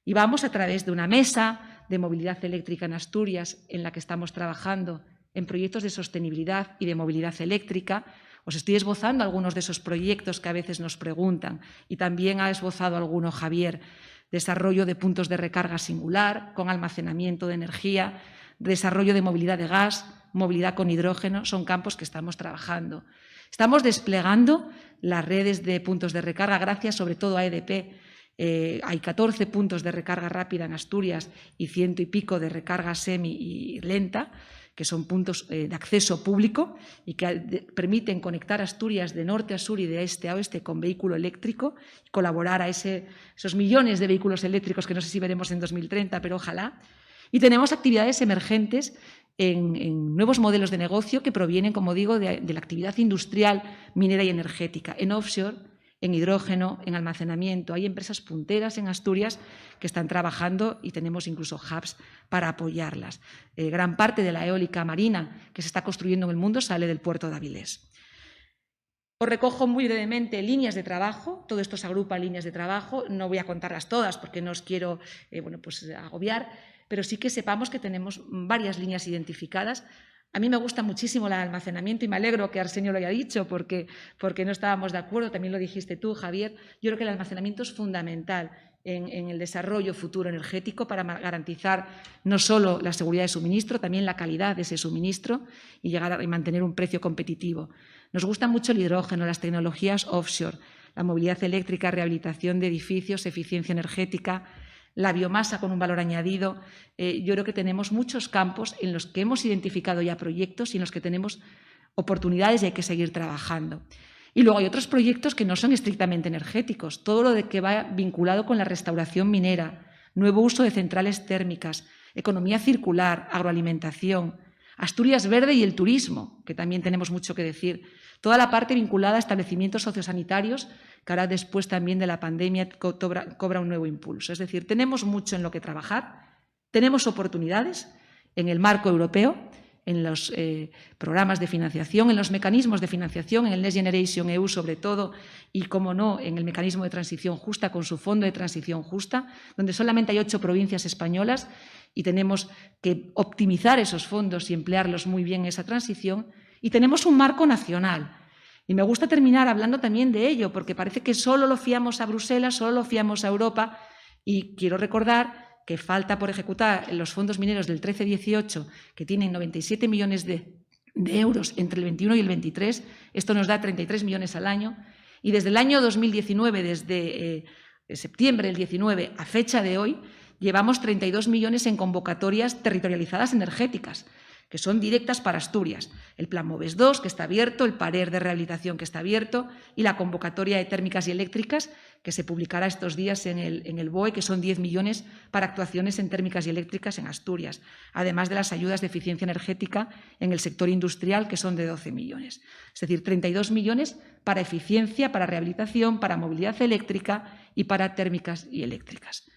Y vamos a través de una mesa de movilidad eléctrica en Asturias, en la que estamos trabajando en proyectos de sostenibilidad y de movilidad eléctrica. Os estoy esbozando algunos de esos proyectos que a veces nos preguntan, y también ha esbozado alguno Javier. Desarrollo de puntos de recarga singular, con almacenamiento de energía, desarrollo de movilidad de gas, movilidad con hidrógeno, son campos que estamos trabajando. Estamos desplegando las redes de puntos de recarga, gracias sobre todo a EDP. Hay 14 puntos de recarga rápida en Asturias y 100 y pico de recarga semi y lenta, que son puntos de acceso público y que permiten conectar Asturias de norte a sur y de este a oeste con vehículo eléctrico, y colaborar a esos millones de vehículos eléctricos que no sé si veremos en 2030, pero ojalá. Y tenemos actividades emergentes en nuevos modelos de negocio que provienen, como digo, de la actividad industrial, minera y energética, en offshore, en hidrógeno, en almacenamiento. Hay empresas punteras en Asturias que están trabajando y tenemos incluso hubs para apoyarlas. Gran parte de la eólica marina que se está construyendo en el mundo sale del puerto de Avilés. Os recojo muy brevemente líneas de trabajo. Todo esto se agrupa en líneas de trabajo. No voy a contarlas todas porque no os quiero agobiar, pero sí que sepamos que tenemos varias líneas identificadas. A mí me gusta muchísimo el almacenamiento y me alegro que Arsenio lo haya dicho porque no estábamos de acuerdo, también lo dijiste tú, Javier. Yo creo que el almacenamiento es fundamental en el desarrollo futuro energético para garantizar no solo la seguridad de suministro, también la calidad de ese suministro y llegar a mantener un precio competitivo. Nos gusta mucho el hidrógeno, las tecnologías offshore, la movilidad eléctrica, rehabilitación de edificios, eficiencia energética, la biomasa con un valor añadido. Yo creo que tenemos muchos campos en los que hemos identificado ya proyectos y en los que tenemos oportunidades y hay que seguir trabajando. Y luego hay otros proyectos que no son estrictamente energéticos, todo lo que va vinculado con la restauración minera, nuevo uso de centrales térmicas, economía circular, agroalimentación, Asturias Verde y el turismo, que también tenemos mucho que decir. Toda la parte vinculada a establecimientos sociosanitarios, que ahora después también de la pandemia cobra un nuevo impulso. Es decir, tenemos mucho en lo que trabajar, tenemos oportunidades en el marco europeo, en los programas de financiación, en los mecanismos de financiación, en el Next Generation EU sobre todo, y, como no, en el mecanismo de transición justa con su fondo de transición justa, donde solamente hay 8 provincias españolas y tenemos que optimizar esos fondos y emplearlos muy bien en esa transición. Y tenemos un marco nacional. Y me gusta terminar hablando también de ello, porque parece que solo lo fiamos a Bruselas, solo lo fiamos a Europa, y quiero recordar que falta por ejecutar los fondos mineros del 13-18, que tienen 97 millones de euros entre el 21 y el 23. Esto nos da 33 millones al año. Y desde el año 2019, desde septiembre del 19 a fecha de hoy, llevamos 32 millones en convocatorias territorializadas energéticas, que son directas para Asturias. El Plan MOVES 2, que está abierto, el PARER de rehabilitación, que está abierto, y la convocatoria de térmicas y eléctricas, que se publicará estos días en el BOE, que son 10 millones para actuaciones en térmicas y eléctricas en Asturias, además de las ayudas de eficiencia energética en el sector industrial, que son de 12 millones. Es decir, 32 millones para eficiencia, para rehabilitación, para movilidad eléctrica y para térmicas y eléctricas.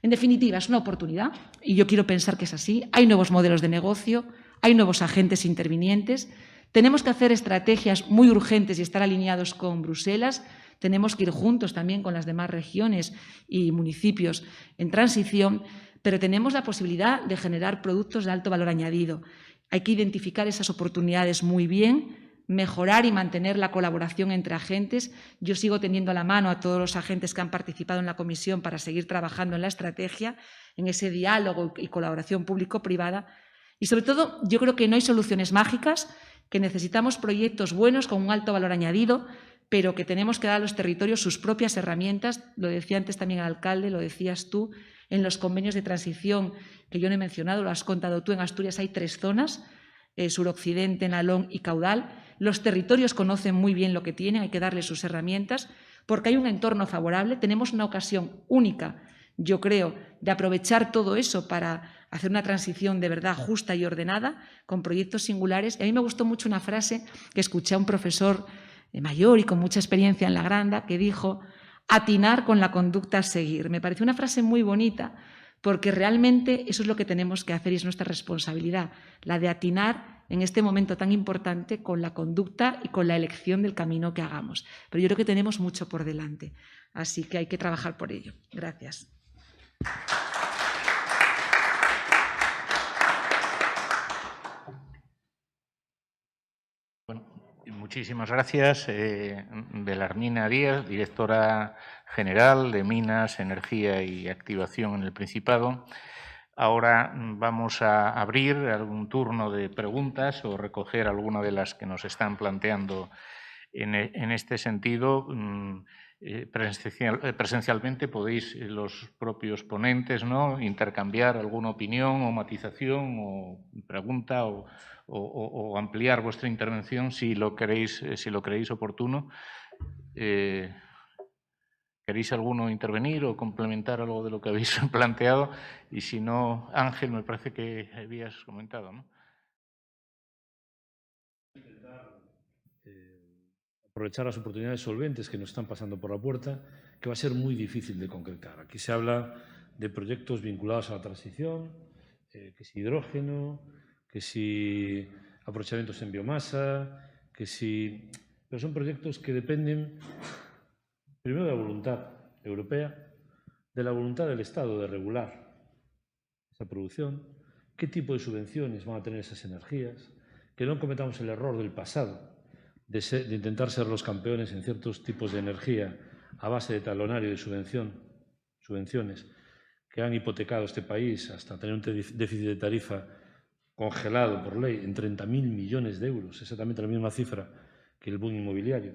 En definitiva, es una oportunidad, y yo quiero pensar que es así. Hay nuevos modelos de negocio, hay nuevos agentes intervinientes. Tenemos que hacer estrategias muy urgentes y estar alineados con Bruselas. Tenemos que ir juntos también con las demás regiones y municipios en transición, pero tenemos la posibilidad de generar productos de alto valor añadido. Hay que identificar esas oportunidades muy bien, mejorar y mantener la colaboración entre agentes. Yo sigo tendiendo la mano a todos los agentes que han participado en la comisión para seguir trabajando en la estrategia, en ese diálogo y colaboración público-privada. Y sobre todo, yo creo que no hay soluciones mágicas, que necesitamos proyectos buenos con un alto valor añadido, pero que tenemos que dar a los territorios sus propias herramientas. Lo decía antes también el alcalde, lo decías tú, en los convenios de transición que yo no he mencionado, lo has contado tú, en Asturias hay 3 zonas, suroccidente, Nalón y Caudal. Los territorios conocen muy bien lo que tienen, hay que darles sus herramientas, porque hay un entorno favorable. Tenemos una ocasión única, yo creo, de aprovechar todo eso para hacer una transición de verdad justa y ordenada, con proyectos singulares. Y a mí me gustó mucho una frase que escuché a un profesor mayor y con mucha experiencia en la Granda, que dijo: atinar con la conducta a seguir. Me pareció una frase muy bonita, porque realmente eso es lo que tenemos que hacer y es nuestra responsabilidad, la de atinar en este momento tan importante con la conducta y con la elección del camino que hagamos. Pero yo creo que tenemos mucho por delante, así que hay que trabajar por ello. Gracias. Bueno, muchísimas gracias, Belarmina Díaz, directora general de Minas, Energía y Activación en el Principado. Ahora vamos a abrir algún turno de preguntas o recoger alguna de las que nos están planteando en este sentido. Presencialmente podéis los propios ponentes, ¿no?, intercambiar alguna opinión o matización o pregunta o ampliar vuestra intervención si lo creéis oportuno. ¿Queréis alguno intervenir o complementar algo de lo que habéis planteado? Y si no, Ángel, me parece que habías comentado, ¿no? Aprovechar las oportunidades solventes que nos están pasando por la puerta, que va a ser muy difícil de concretar. Aquí se habla de proyectos vinculados a la transición, que si hidrógeno, que si aprovechamientos en biomasa, que si... Pero son proyectos que dependen, primero, de la voluntad europea, de la voluntad del Estado de regular esa producción, qué tipo de subvenciones van a tener esas energías, que no cometamos el error del pasado de intentar ser los campeones en ciertos tipos de energía a base de talonario de subvenciones que han hipotecado este país hasta tener un déficit de tarifa congelado por ley en 30.000 millones de euros, exactamente la misma cifra que el boom inmobiliario,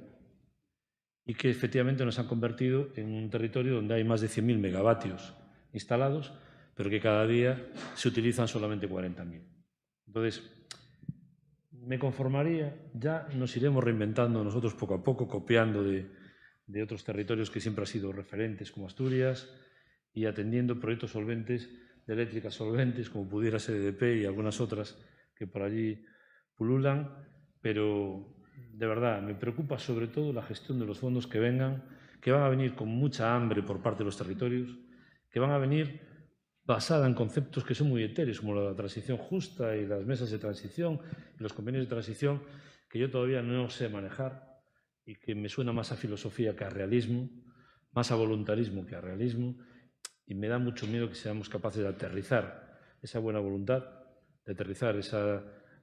y que efectivamente nos han convertido en un territorio donde hay más de 100.000 megavatios instalados, pero que cada día se utilizan solamente 40.000. Entonces, me conformaría, ya nos iremos reinventando nosotros poco a poco, copiando de otros territorios que siempre han sido referentes, como Asturias, y atendiendo proyectos solventes, de eléctricas solventes, como pudiera ser EDP y algunas otras que por allí pululan, pero de verdad me preocupa sobre todo la gestión de los fondos que vengan, que van a venir con mucha hambre por parte de los territorios, que van a venir basada en conceptos que son muy etéreos, como la transición justa y las mesas de transición y los convenios de transición, que yo todavía no sé manejar y que me suena más a filosofía que a realismo, más a voluntarismo que a realismo, y me da mucho miedo que seamos capaces de aterrizar esa buena voluntad, de aterrizar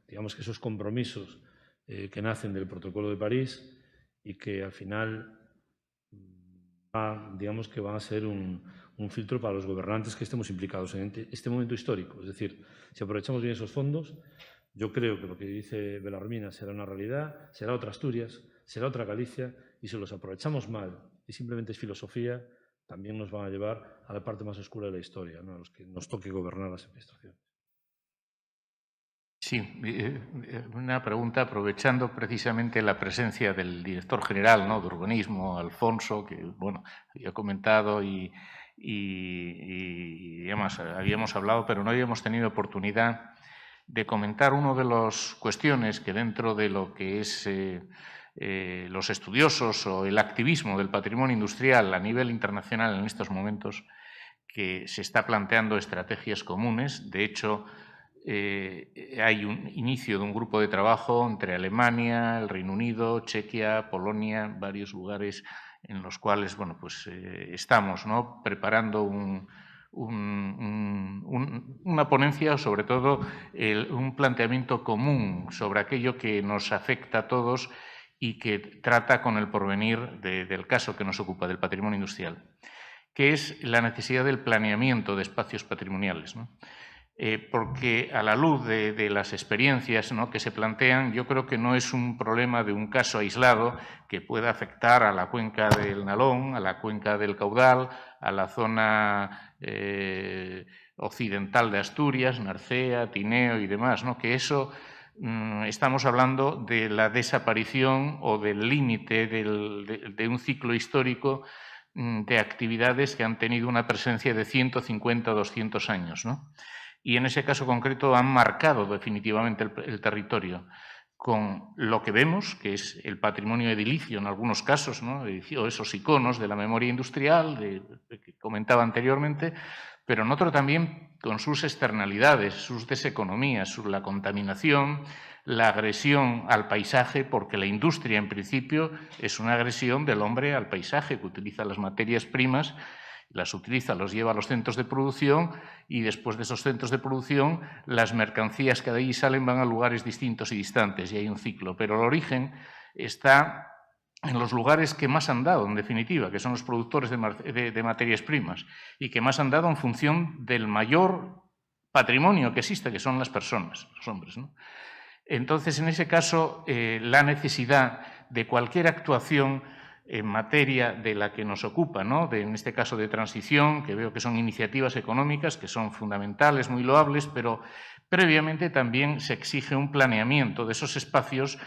digamos que esos compromisos que nacen del Protocolo de París y que al final digamos que van a ser un filtro para los gobernantes que estemos implicados en este momento histórico. Es decir, si aprovechamos bien esos fondos, yo creo que lo que dice Belarmina será una realidad, será otra Asturias, será otra Galicia, y si los aprovechamos mal y simplemente es filosofía, también nos van a llevar a la parte más oscura de la historia, ¿no?, a los que nos toque gobernar las administraciones. Sí, una pregunta aprovechando precisamente la presencia del director general, ¿no?, de urbanismo, Alfonso, que bueno, había comentado y además habíamos hablado, pero no habíamos tenido oportunidad de comentar una de las cuestiones que dentro de lo que es los estudiosos o el activismo del patrimonio industrial a nivel internacional en estos momentos, que se está planteando estrategias comunes. De hecho, hay un inicio de un grupo de trabajo entre Alemania, el Reino Unido, Chequia, Polonia, varios lugares en los cuales bueno, pues, estamos, ¿no?, preparando una ponencia, sobre todo un planteamiento común sobre aquello que nos afecta a todos y que trata con el porvenir del caso que nos ocupa, del patrimonio industrial, que es la necesidad del planeamiento de espacios patrimoniales, ¿no? Porque a la luz de las experiencias, ¿no?, que se plantean, yo creo que no es un problema de un caso aislado que pueda afectar a la cuenca del Nalón, a la cuenca del Caudal, a la zona occidental de Asturias, Narcea, Tineo y demás, ¿no?, que eso estamos hablando de la desaparición o del límite de un ciclo histórico de actividades que han tenido una presencia de 150 o 200 años, ¿no? Y en ese caso concreto han marcado definitivamente el territorio con lo que vemos, que es el patrimonio edilicio en algunos casos, ¿no?, o esos iconos de la memoria industrial que comentaba anteriormente, pero en otro también con sus externalidades, sus deseconomías, la contaminación, la agresión al paisaje, porque la industria en principio es una agresión del hombre al paisaje, que utiliza las materias primas, las utiliza, los lleva a los centros de producción y después de esos centros de producción las mercancías que de ahí salen van a lugares distintos y distantes y hay un ciclo. Pero el origen está en los lugares que más han dado, en definitiva, que son los productores de materias primas y que más han dado en función del mayor patrimonio que existe, que son las personas, los hombres, ¿no? Entonces, en ese caso, la necesidad de cualquier actuación en materia de la que nos ocupa, ¿no?, en este caso de transición, que veo que son iniciativas económicas que son fundamentales, muy loables, pero previamente también se exige un planeamiento de esos espacios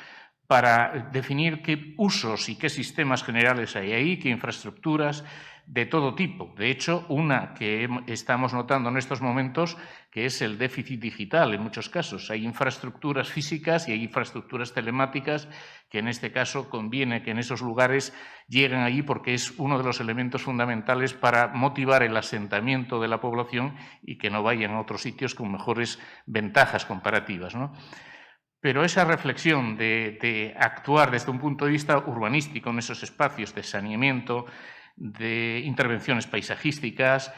para definir qué usos y qué sistemas generales hay ahí, qué infraestructuras de todo tipo. De hecho, una que estamos notando en estos momentos, que es el déficit digital en muchos casos. Hay infraestructuras físicas y hay infraestructuras telemáticas que en este caso conviene que en esos lugares lleguen allí porque es uno de los elementos fundamentales para motivar el asentamiento de la población y que no vayan a otros sitios con mejores ventajas comparativas, ¿no? Pero esa reflexión de actuar desde un punto de vista urbanístico en esos espacios de saneamiento, de intervenciones paisajísticas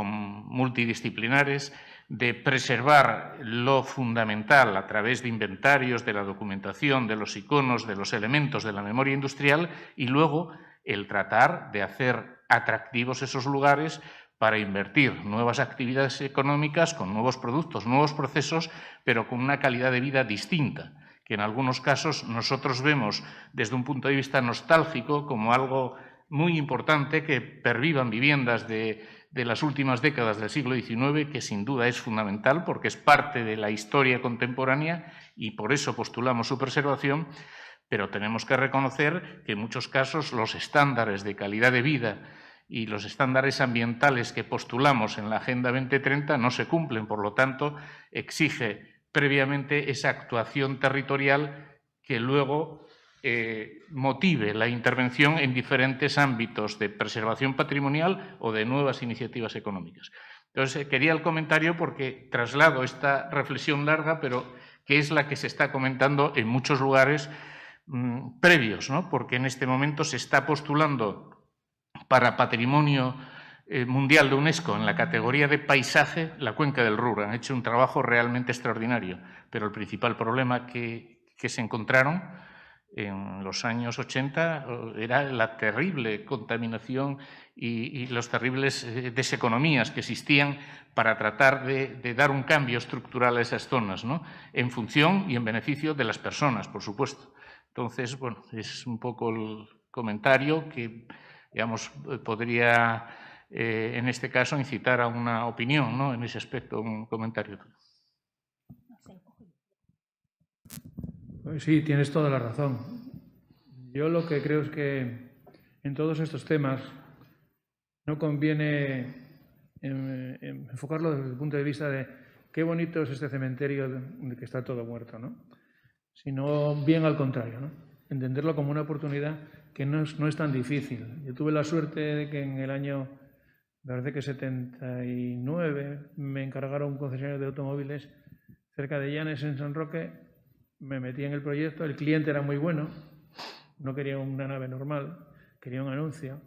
multidisciplinares, de preservar lo fundamental a través de inventarios, de la documentación, de los iconos, de los elementos de la memoria industrial y luego el tratar de hacer atractivos esos lugares para invertir nuevas actividades económicas con nuevos productos, nuevos procesos, pero con una calidad de vida distinta, que en algunos casos nosotros vemos desde un punto de vista nostálgico como algo muy importante, que pervivan viviendas de las últimas décadas del siglo XIX, que sin duda es fundamental porque es parte de la historia contemporánea y por eso postulamos su preservación, pero tenemos que reconocer que en muchos casos los estándares de calidad de vida y los estándares ambientales que postulamos en la Agenda 2030 no se cumplen. Por lo tanto, exige previamente esa actuación territorial que luego motive la intervención en diferentes ámbitos de preservación patrimonial o de nuevas iniciativas económicas. Entonces, quería el comentario porque traslado esta reflexión larga, pero que es la que se está comentando en muchos lugares previos, ¿no? Porque en este momento se está postulando para Patrimonio Mundial de UNESCO en la categoría de paisaje la cuenca del Ruhr. Han hecho un trabajo realmente extraordinario, pero el principal problema que se encontraron en los años 80 era la terrible contaminación y las terribles deseconomías que existían para tratar de dar un cambio estructural a esas zonas, ¿no?, en función y en beneficio de las personas, por supuesto. Entonces, bueno, es un poco el comentario que, digamos, podría, en este caso, incitar a una opinión, ¿no?, en ese aspecto, un comentario. Sí, tienes toda la razón. Yo lo que creo es que en todos estos temas no conviene enfocarlo desde el punto de vista de qué bonito es este cementerio de que está todo muerto, ¿no? Sino bien al contrario, ¿no? Entenderlo como una oportunidad que no es tan difícil. Yo tuve la suerte de que en el año, me parece que 79, me encargaron un concesionario de automóviles cerca de Llanes, en San Roque. Me metí en el proyecto, el cliente era muy bueno, no quería una nave normal, quería un anuncio,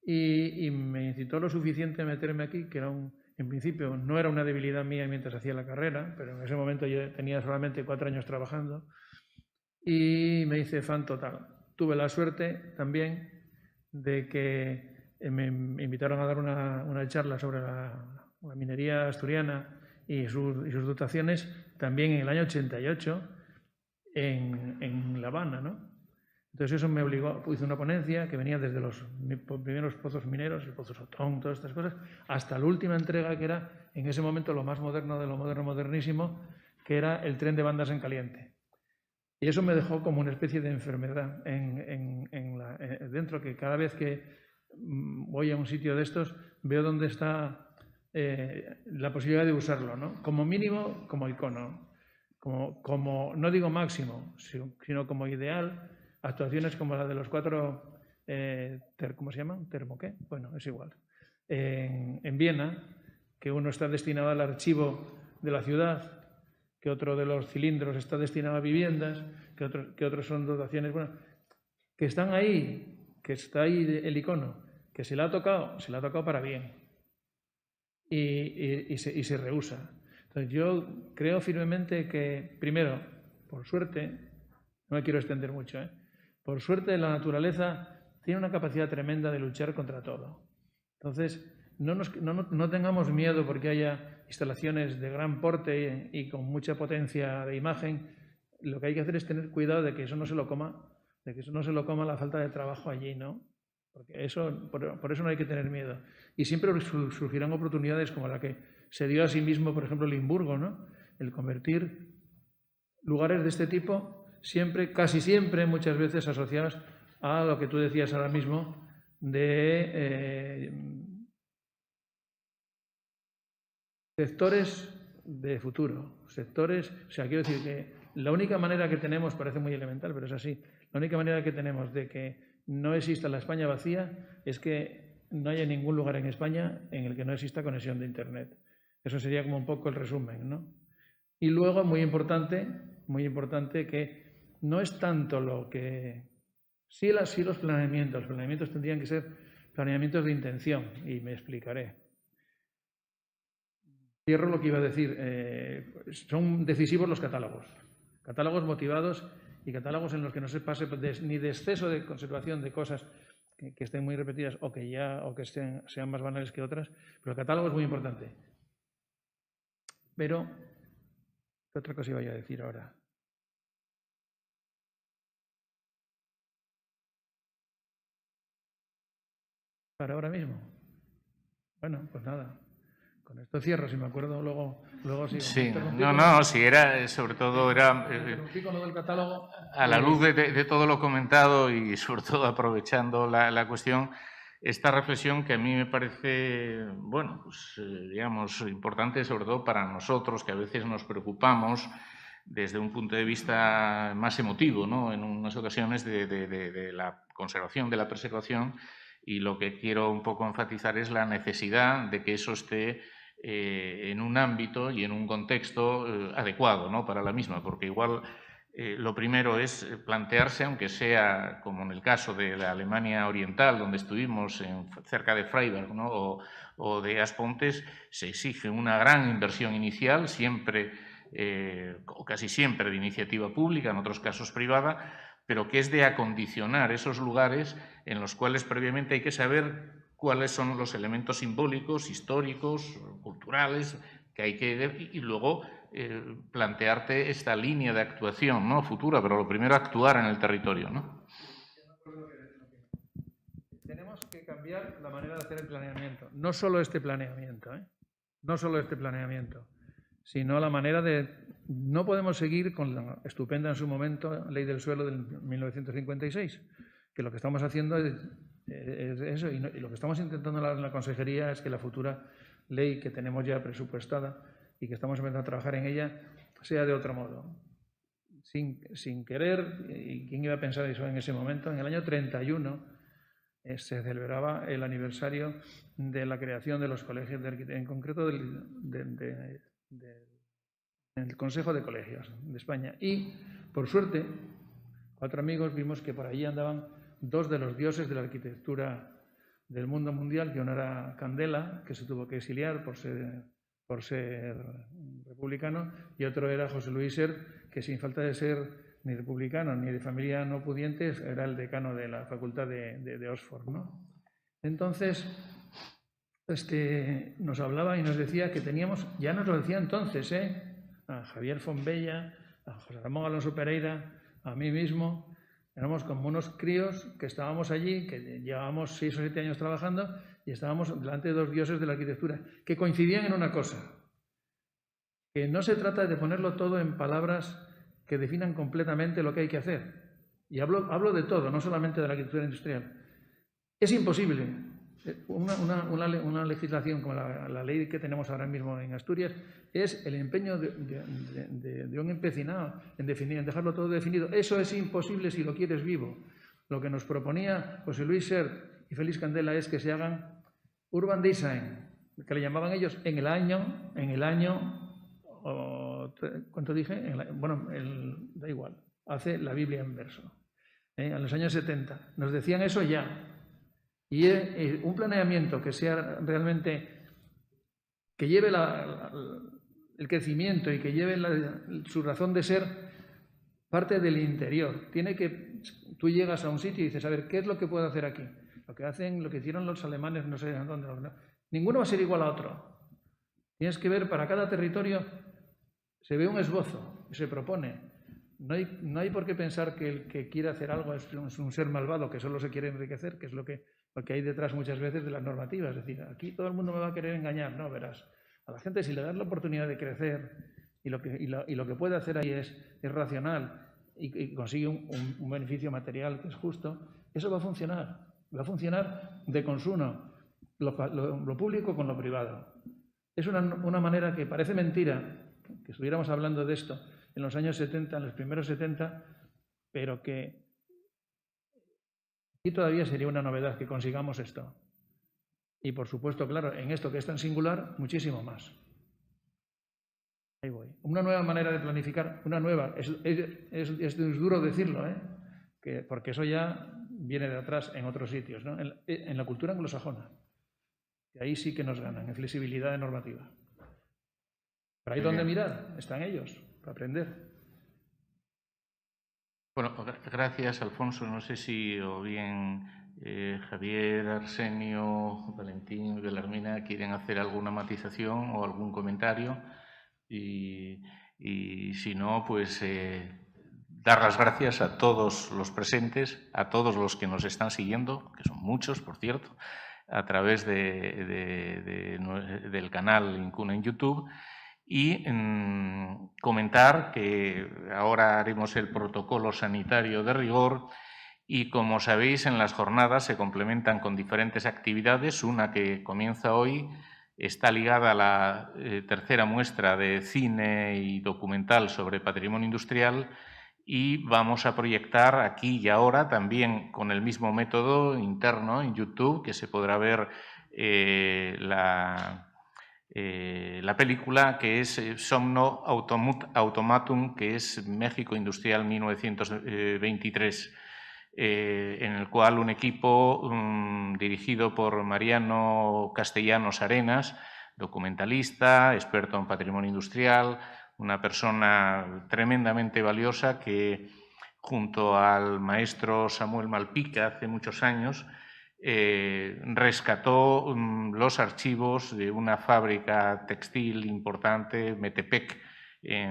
y me incitó lo suficiente a meterme aquí, que era en principio no era una debilidad mía mientras hacía la carrera, pero en ese momento yo tenía solamente 4 años trabajando, y me hice fan total. Tuve la suerte también de que me invitaron a dar una charla sobre la minería asturiana y sus dotaciones también en el año 88 en La Habana, ¿no? Entonces eso me obligó, hice una ponencia que venía desde los primeros pozos mineros, el Pozo Sotón, todas estas cosas, hasta la última entrega que era en ese momento lo más moderno de lo moderno modernísimo, que era el tren de bandas en caliente. Y eso me dejó como una especie de enfermedad dentro, que cada vez que voy a un sitio de estos veo dónde está la posibilidad de usarlo, ¿no? Como mínimo, como icono, como no digo máximo, sino como ideal. Actuaciones como la de los 4, ¿cómo se llaman? ¿Termo qué? Bueno, es igual. En Viena, que uno está destinado al archivo de la ciudad, que otro de los cilindros está destinado a viviendas, que otros son dotaciones, bueno, que están ahí, que está ahí el icono, que se le ha tocado para bien y se rehúsa. Entonces yo creo firmemente que, primero, por suerte, no me quiero extender mucho, por suerte la naturaleza tiene una capacidad tremenda de luchar contra todo. Entonces, no tengamos miedo porque haya instalaciones de gran porte y con mucha potencia de imagen. Lo que hay que hacer es tener cuidado de que eso no se lo coma, la falta de trabajo allí, ¿no? Porque por eso no hay que tener miedo. Y siempre surgirán oportunidades como la que se dio a sí mismo, por ejemplo, Limburgo, ¿no? El convertir lugares de este tipo casi siempre, muchas veces asociados a lo que tú decías ahora mismo de sectores de futuro, quiero decir que la única manera que tenemos, parece muy elemental, pero es así, la única manera que tenemos de que no exista la España vacía es que no haya ningún lugar en España en el que no exista conexión de Internet. Eso sería como un poco el resumen, ¿no? Y luego, muy importante que no es tanto lo que... Sí los planeamientos tendrían que ser planeamientos de intención, y me explicaré. Cierro lo que iba a decir. Son decisivos los catálogos motivados y catálogos en los que no se pase ni de exceso de conservación de cosas que estén muy repetidas o que sean más banales que otras, pero el catálogo es muy importante. Pero, ¿qué otra cosa iba a decir ahora? ¿Para ahora mismo? Bueno, pues nada. Con esto cierro, si me acuerdo, luego sigo. Sí, sí, era, sobre todo era a la luz de todo lo comentado y sobre todo aprovechando la cuestión, esta reflexión que a mí me parece, bueno, pues digamos, importante sobre todo para nosotros, que a veces nos preocupamos desde un punto de vista más emotivo, ¿no? En unas ocasiones de la conservación, de la preservación, y lo que quiero un poco enfatizar es la necesidad de que eso esté en un ámbito y en un contexto adecuado, ¿no? Para la misma, porque igual lo primero es plantearse, aunque sea como en el caso de la Alemania Oriental, donde estuvimos cerca de Freiberg, ¿no? o de Aspontes, se exige una gran inversión inicial, siempre o casi siempre de iniciativa pública, en otros casos privada, pero que es de acondicionar esos lugares en los cuales previamente hay que saber cuáles son los elementos simbólicos, históricos, culturales, que hay que... Y luego plantearte esta línea de actuación, ¿no? Futura, pero lo primero actuar en el territorio, ¿no? Tenemos que cambiar la manera de hacer el planeamiento. No solo este planeamiento, no solo este planeamiento, sino la manera de... No podemos seguir con la estupenda en su momento Ley del Suelo del 1956, que lo que estamos haciendo es eso, y lo que estamos intentando en la Consejería es que la futura ley que tenemos ya presupuestada y que estamos empezando a trabajar en ella sea de otro modo. Sin querer, y quién iba a pensar eso en ese momento, en el año 31 se celebraba el aniversario de la creación de los colegios de arquitectura, en concreto del Consejo de Colegios de España. Y, por suerte, 4 amigos vimos que por allí andaban 2 de los dioses de la arquitectura del mundo mundial, que uno era Candela, que se tuvo que exiliar por ser republicano, y otro era José Luis Sert, que sin falta de ser ni republicano ni de familia no pudiente, era el decano de la Facultad de Oxford, ¿no? Entonces, nos hablaba y nos decía que teníamos, ya nos lo decía entonces, a Javier Fontbella, a José Ramón Alonso Pereira, a mí mismo, éramos como unos críos que estábamos allí, que llevábamos 6 o 7 años trabajando y estábamos delante de 2 dioses de la arquitectura, que coincidían en una cosa, que no se trata de ponerlo todo en palabras que definan completamente lo que hay que hacer. Y hablo de todo, no solamente de la arquitectura industrial. Es imposible. Una legislación como la ley que tenemos ahora mismo en Asturias es el empeño de un empecinado en dejarlo todo definido. Eso es imposible si lo quieres vivo. Lo que nos proponía José Luis Sert y Félix Candela es que se hagan urban design, que le llamaban ellos en el año ¿cuánto dije? Da igual, hace la Biblia en verso. En los años 70. Nos decían eso ya. Y un planeamiento que sea realmente, que lleve el crecimiento y que lleve su razón de ser, parte del interior. Tú llegas a un sitio y dices, a ver, ¿qué es lo que puedo hacer aquí? Lo que hicieron los alemanes, no sé dónde. Ninguno va a ser igual a otro. Tienes que ver, para cada territorio se ve un esbozo y se propone. No hay por qué pensar que el que quiere hacer algo es un ser malvado que solo se quiere enriquecer, que es lo que hay detrás muchas veces de las normativas. Es decir, aquí todo el mundo me va a querer engañar. No, verás. A la gente, si le das la oportunidad de crecer y lo que puede hacer ahí es racional y consigue un beneficio material que es justo, eso va a funcionar. Va a funcionar de consumo, lo público con lo privado. Es una manera que parece mentira que estuviéramos hablando de esto en los años 70, en los primeros 70, pero que aquí todavía sería una novedad que consigamos esto. Y por supuesto, claro, en esto que es tan singular, muchísimo más. Ahí voy. Una nueva manera de planificar, una nueva, es duro decirlo, porque eso ya viene de atrás en otros sitios, ¿no? En la cultura anglosajona, que ahí sí que nos ganan, en flexibilidad de normativa. Pero hay donde mirar, están ellos, para aprender. Bueno, gracias, Alfonso. No sé si o bien Javier, Arsenio, Valentín, Belarmina quieren hacer alguna matización o algún comentario. Y si no, pues dar las gracias a todos los presentes, a todos los que nos están siguiendo, que son muchos, por cierto, a través del canal Incuna en YouTube. Y comentar que ahora haremos el protocolo sanitario de rigor y, como sabéis, en las jornadas se complementan con diferentes actividades. Una que comienza hoy está ligada a la tercera muestra de cine y documental sobre patrimonio industrial y vamos a proyectar aquí y ahora, también con el mismo método interno en YouTube, que se podrá ver la película, que es Somno Automatum, que es México Industrial 1923, en el cual un equipo dirigido por Mariano Castellanos Arenas, documentalista, experto en patrimonio industrial, una persona tremendamente valiosa que, junto al maestro Samuel Malpica, hace muchos años, rescató los archivos de una fábrica textil importante, Metepec,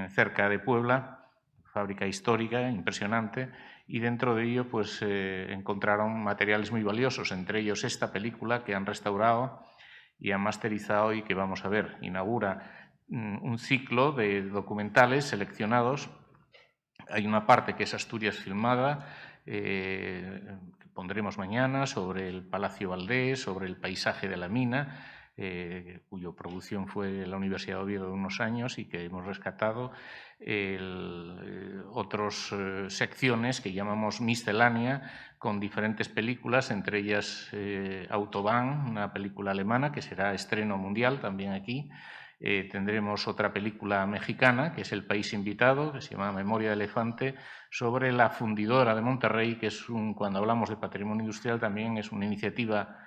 cerca de Puebla, fábrica histórica, impresionante, y dentro de ello pues, encontraron materiales muy valiosos, entre ellos esta película que han restaurado y han masterizado y que vamos a ver. Inaugura un ciclo de documentales seleccionados. Hay una parte que es Asturias filmada, que pondremos mañana, sobre el Palacio Valdés, sobre el paisaje de la mina, cuya producción fue la Universidad de Oviedo de unos años y que hemos rescatado. Otras secciones que llamamos miscelánea, con diferentes películas, entre ellas Autobahn, una película alemana que será estreno mundial también aquí. Tendremos otra película mexicana, que es El país invitado, que se llama Memoria de elefante, sobre la fundidora de Monterrey, que es cuando hablamos de patrimonio industrial también es una iniciativa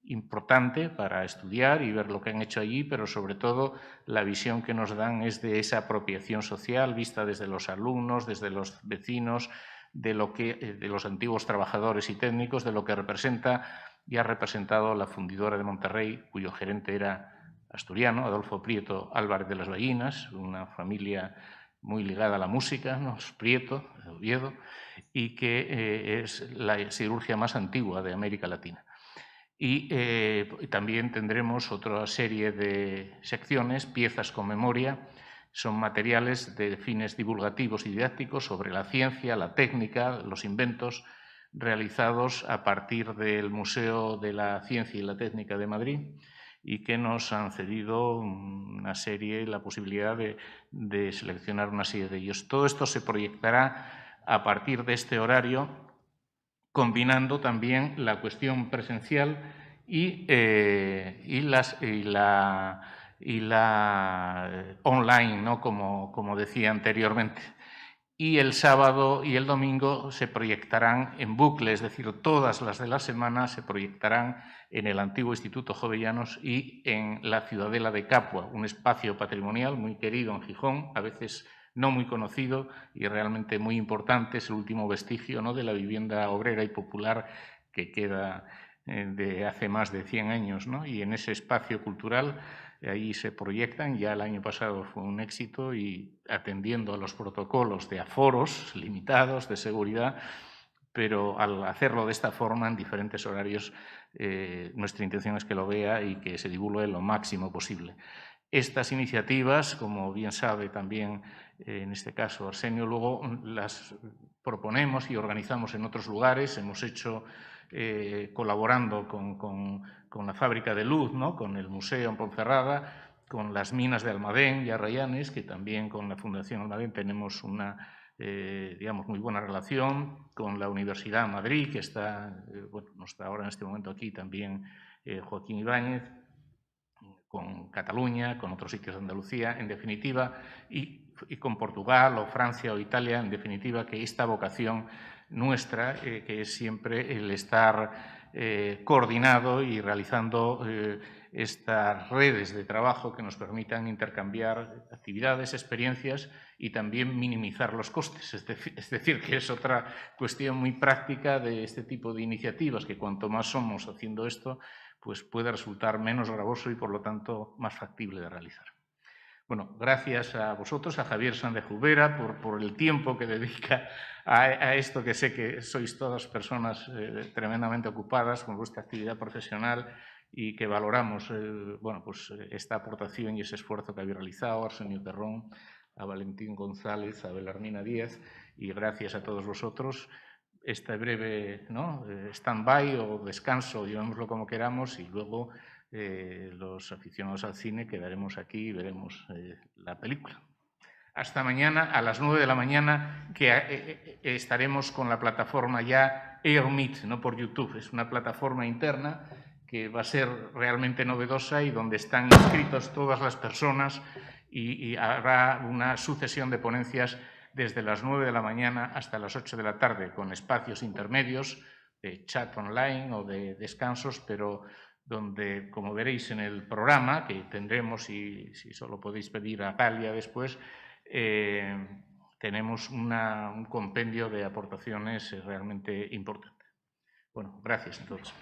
importante para estudiar y ver lo que han hecho allí, pero sobre todo la visión que nos dan es de esa apropiación social vista desde los alumnos, desde los vecinos, de los antiguos trabajadores y técnicos, de lo que representa y ha representado la fundidora de Monterrey, cuyo gerente era asturiano, Adolfo Prieto Álvarez de las Ballinas, una familia muy ligada a la música, ¿no? Los Prieto, de Oviedo, y que es la siderurgia más antigua de América Latina. Y también tendremos otra serie de secciones, piezas con memoria, son materiales de fines divulgativos y didácticos sobre la ciencia, la técnica, los inventos realizados a partir del Museo de la Ciencia y la Técnica de Madrid, y que nos han cedido una serie, la posibilidad de seleccionar una serie de ellos. Todo esto se proyectará a partir de este horario, combinando también la cuestión presencial y la online, ¿no? como decía anteriormente. Y el sábado y el domingo se proyectarán en bucle, es decir, todas las de la semana se proyectarán en el antiguo Instituto Jovellanos y en la Ciudadela de Capua, un espacio patrimonial muy querido en Gijón, a veces no muy conocido y realmente muy importante. Es el último vestigio, ¿no?, de la vivienda obrera y popular que queda de hace más de 100 años, ¿no? Y en ese espacio cultural ahí se proyectan. Ya el año pasado fue un éxito y atendiendo a los protocolos de aforos limitados, de seguridad, pero al hacerlo de esta forma en diferentes horarios, nuestra intención es que lo vea y que se divulgue lo máximo posible. Estas iniciativas, como bien sabe también en este caso Arsenio, luego las proponemos y organizamos en otros lugares. Hemos hecho colaborando con la Fábrica de Luz, ¿no?, con el Museo en Ponferrada, con las minas de Almadén y Arrayanes, que también con la Fundación Almadén tenemos una digamos, muy buena relación, con la Universidad de Madrid, que está, bueno, no está ahora en este momento aquí también Joaquín Ibáñez, con Cataluña, con otros sitios de Andalucía, en definitiva, y con Portugal o Francia o Italia, en definitiva, que esta vocación nuestra, que es siempre el estar coordinado y realizando estas redes de trabajo que nos permitan intercambiar actividades, experiencias y también minimizar los costes. Es decir, que es otra cuestión muy práctica de este tipo de iniciativas, que cuanto más somos haciendo esto, pues puede resultar menos gravoso y, por lo tanto, más factible de realizar. Bueno, gracias a vosotros, a Javier Sández Jubera, por el tiempo que dedica a esto, que sé que sois todas personas tremendamente ocupadas con vuestra actividad profesional y que valoramos bueno, pues, esta aportación y ese esfuerzo que habéis realizado, a Arsenio Terrón, a Valentín González, a Belarmina Díaz, y gracias a todos vosotros. Este breve, ¿no?, stand-by o descanso, llamémoslo como queramos, y luego los aficionados al cine quedaremos aquí y veremos la película. Hasta mañana a las 9 de la mañana, que estaremos con la plataforma ya AirMeet, no por YouTube. Es una plataforma interna que va a ser realmente novedosa y donde están inscritos todas las personas y habrá una sucesión de ponencias desde las 9 de la mañana hasta las 8 de la tarde, con espacios intermedios de chat online o de descansos, pero donde, como veréis en el programa, que tendremos, y si solo podéis pedir a Galia después, tenemos un compendio de aportaciones realmente importante. Bueno, gracias a todos.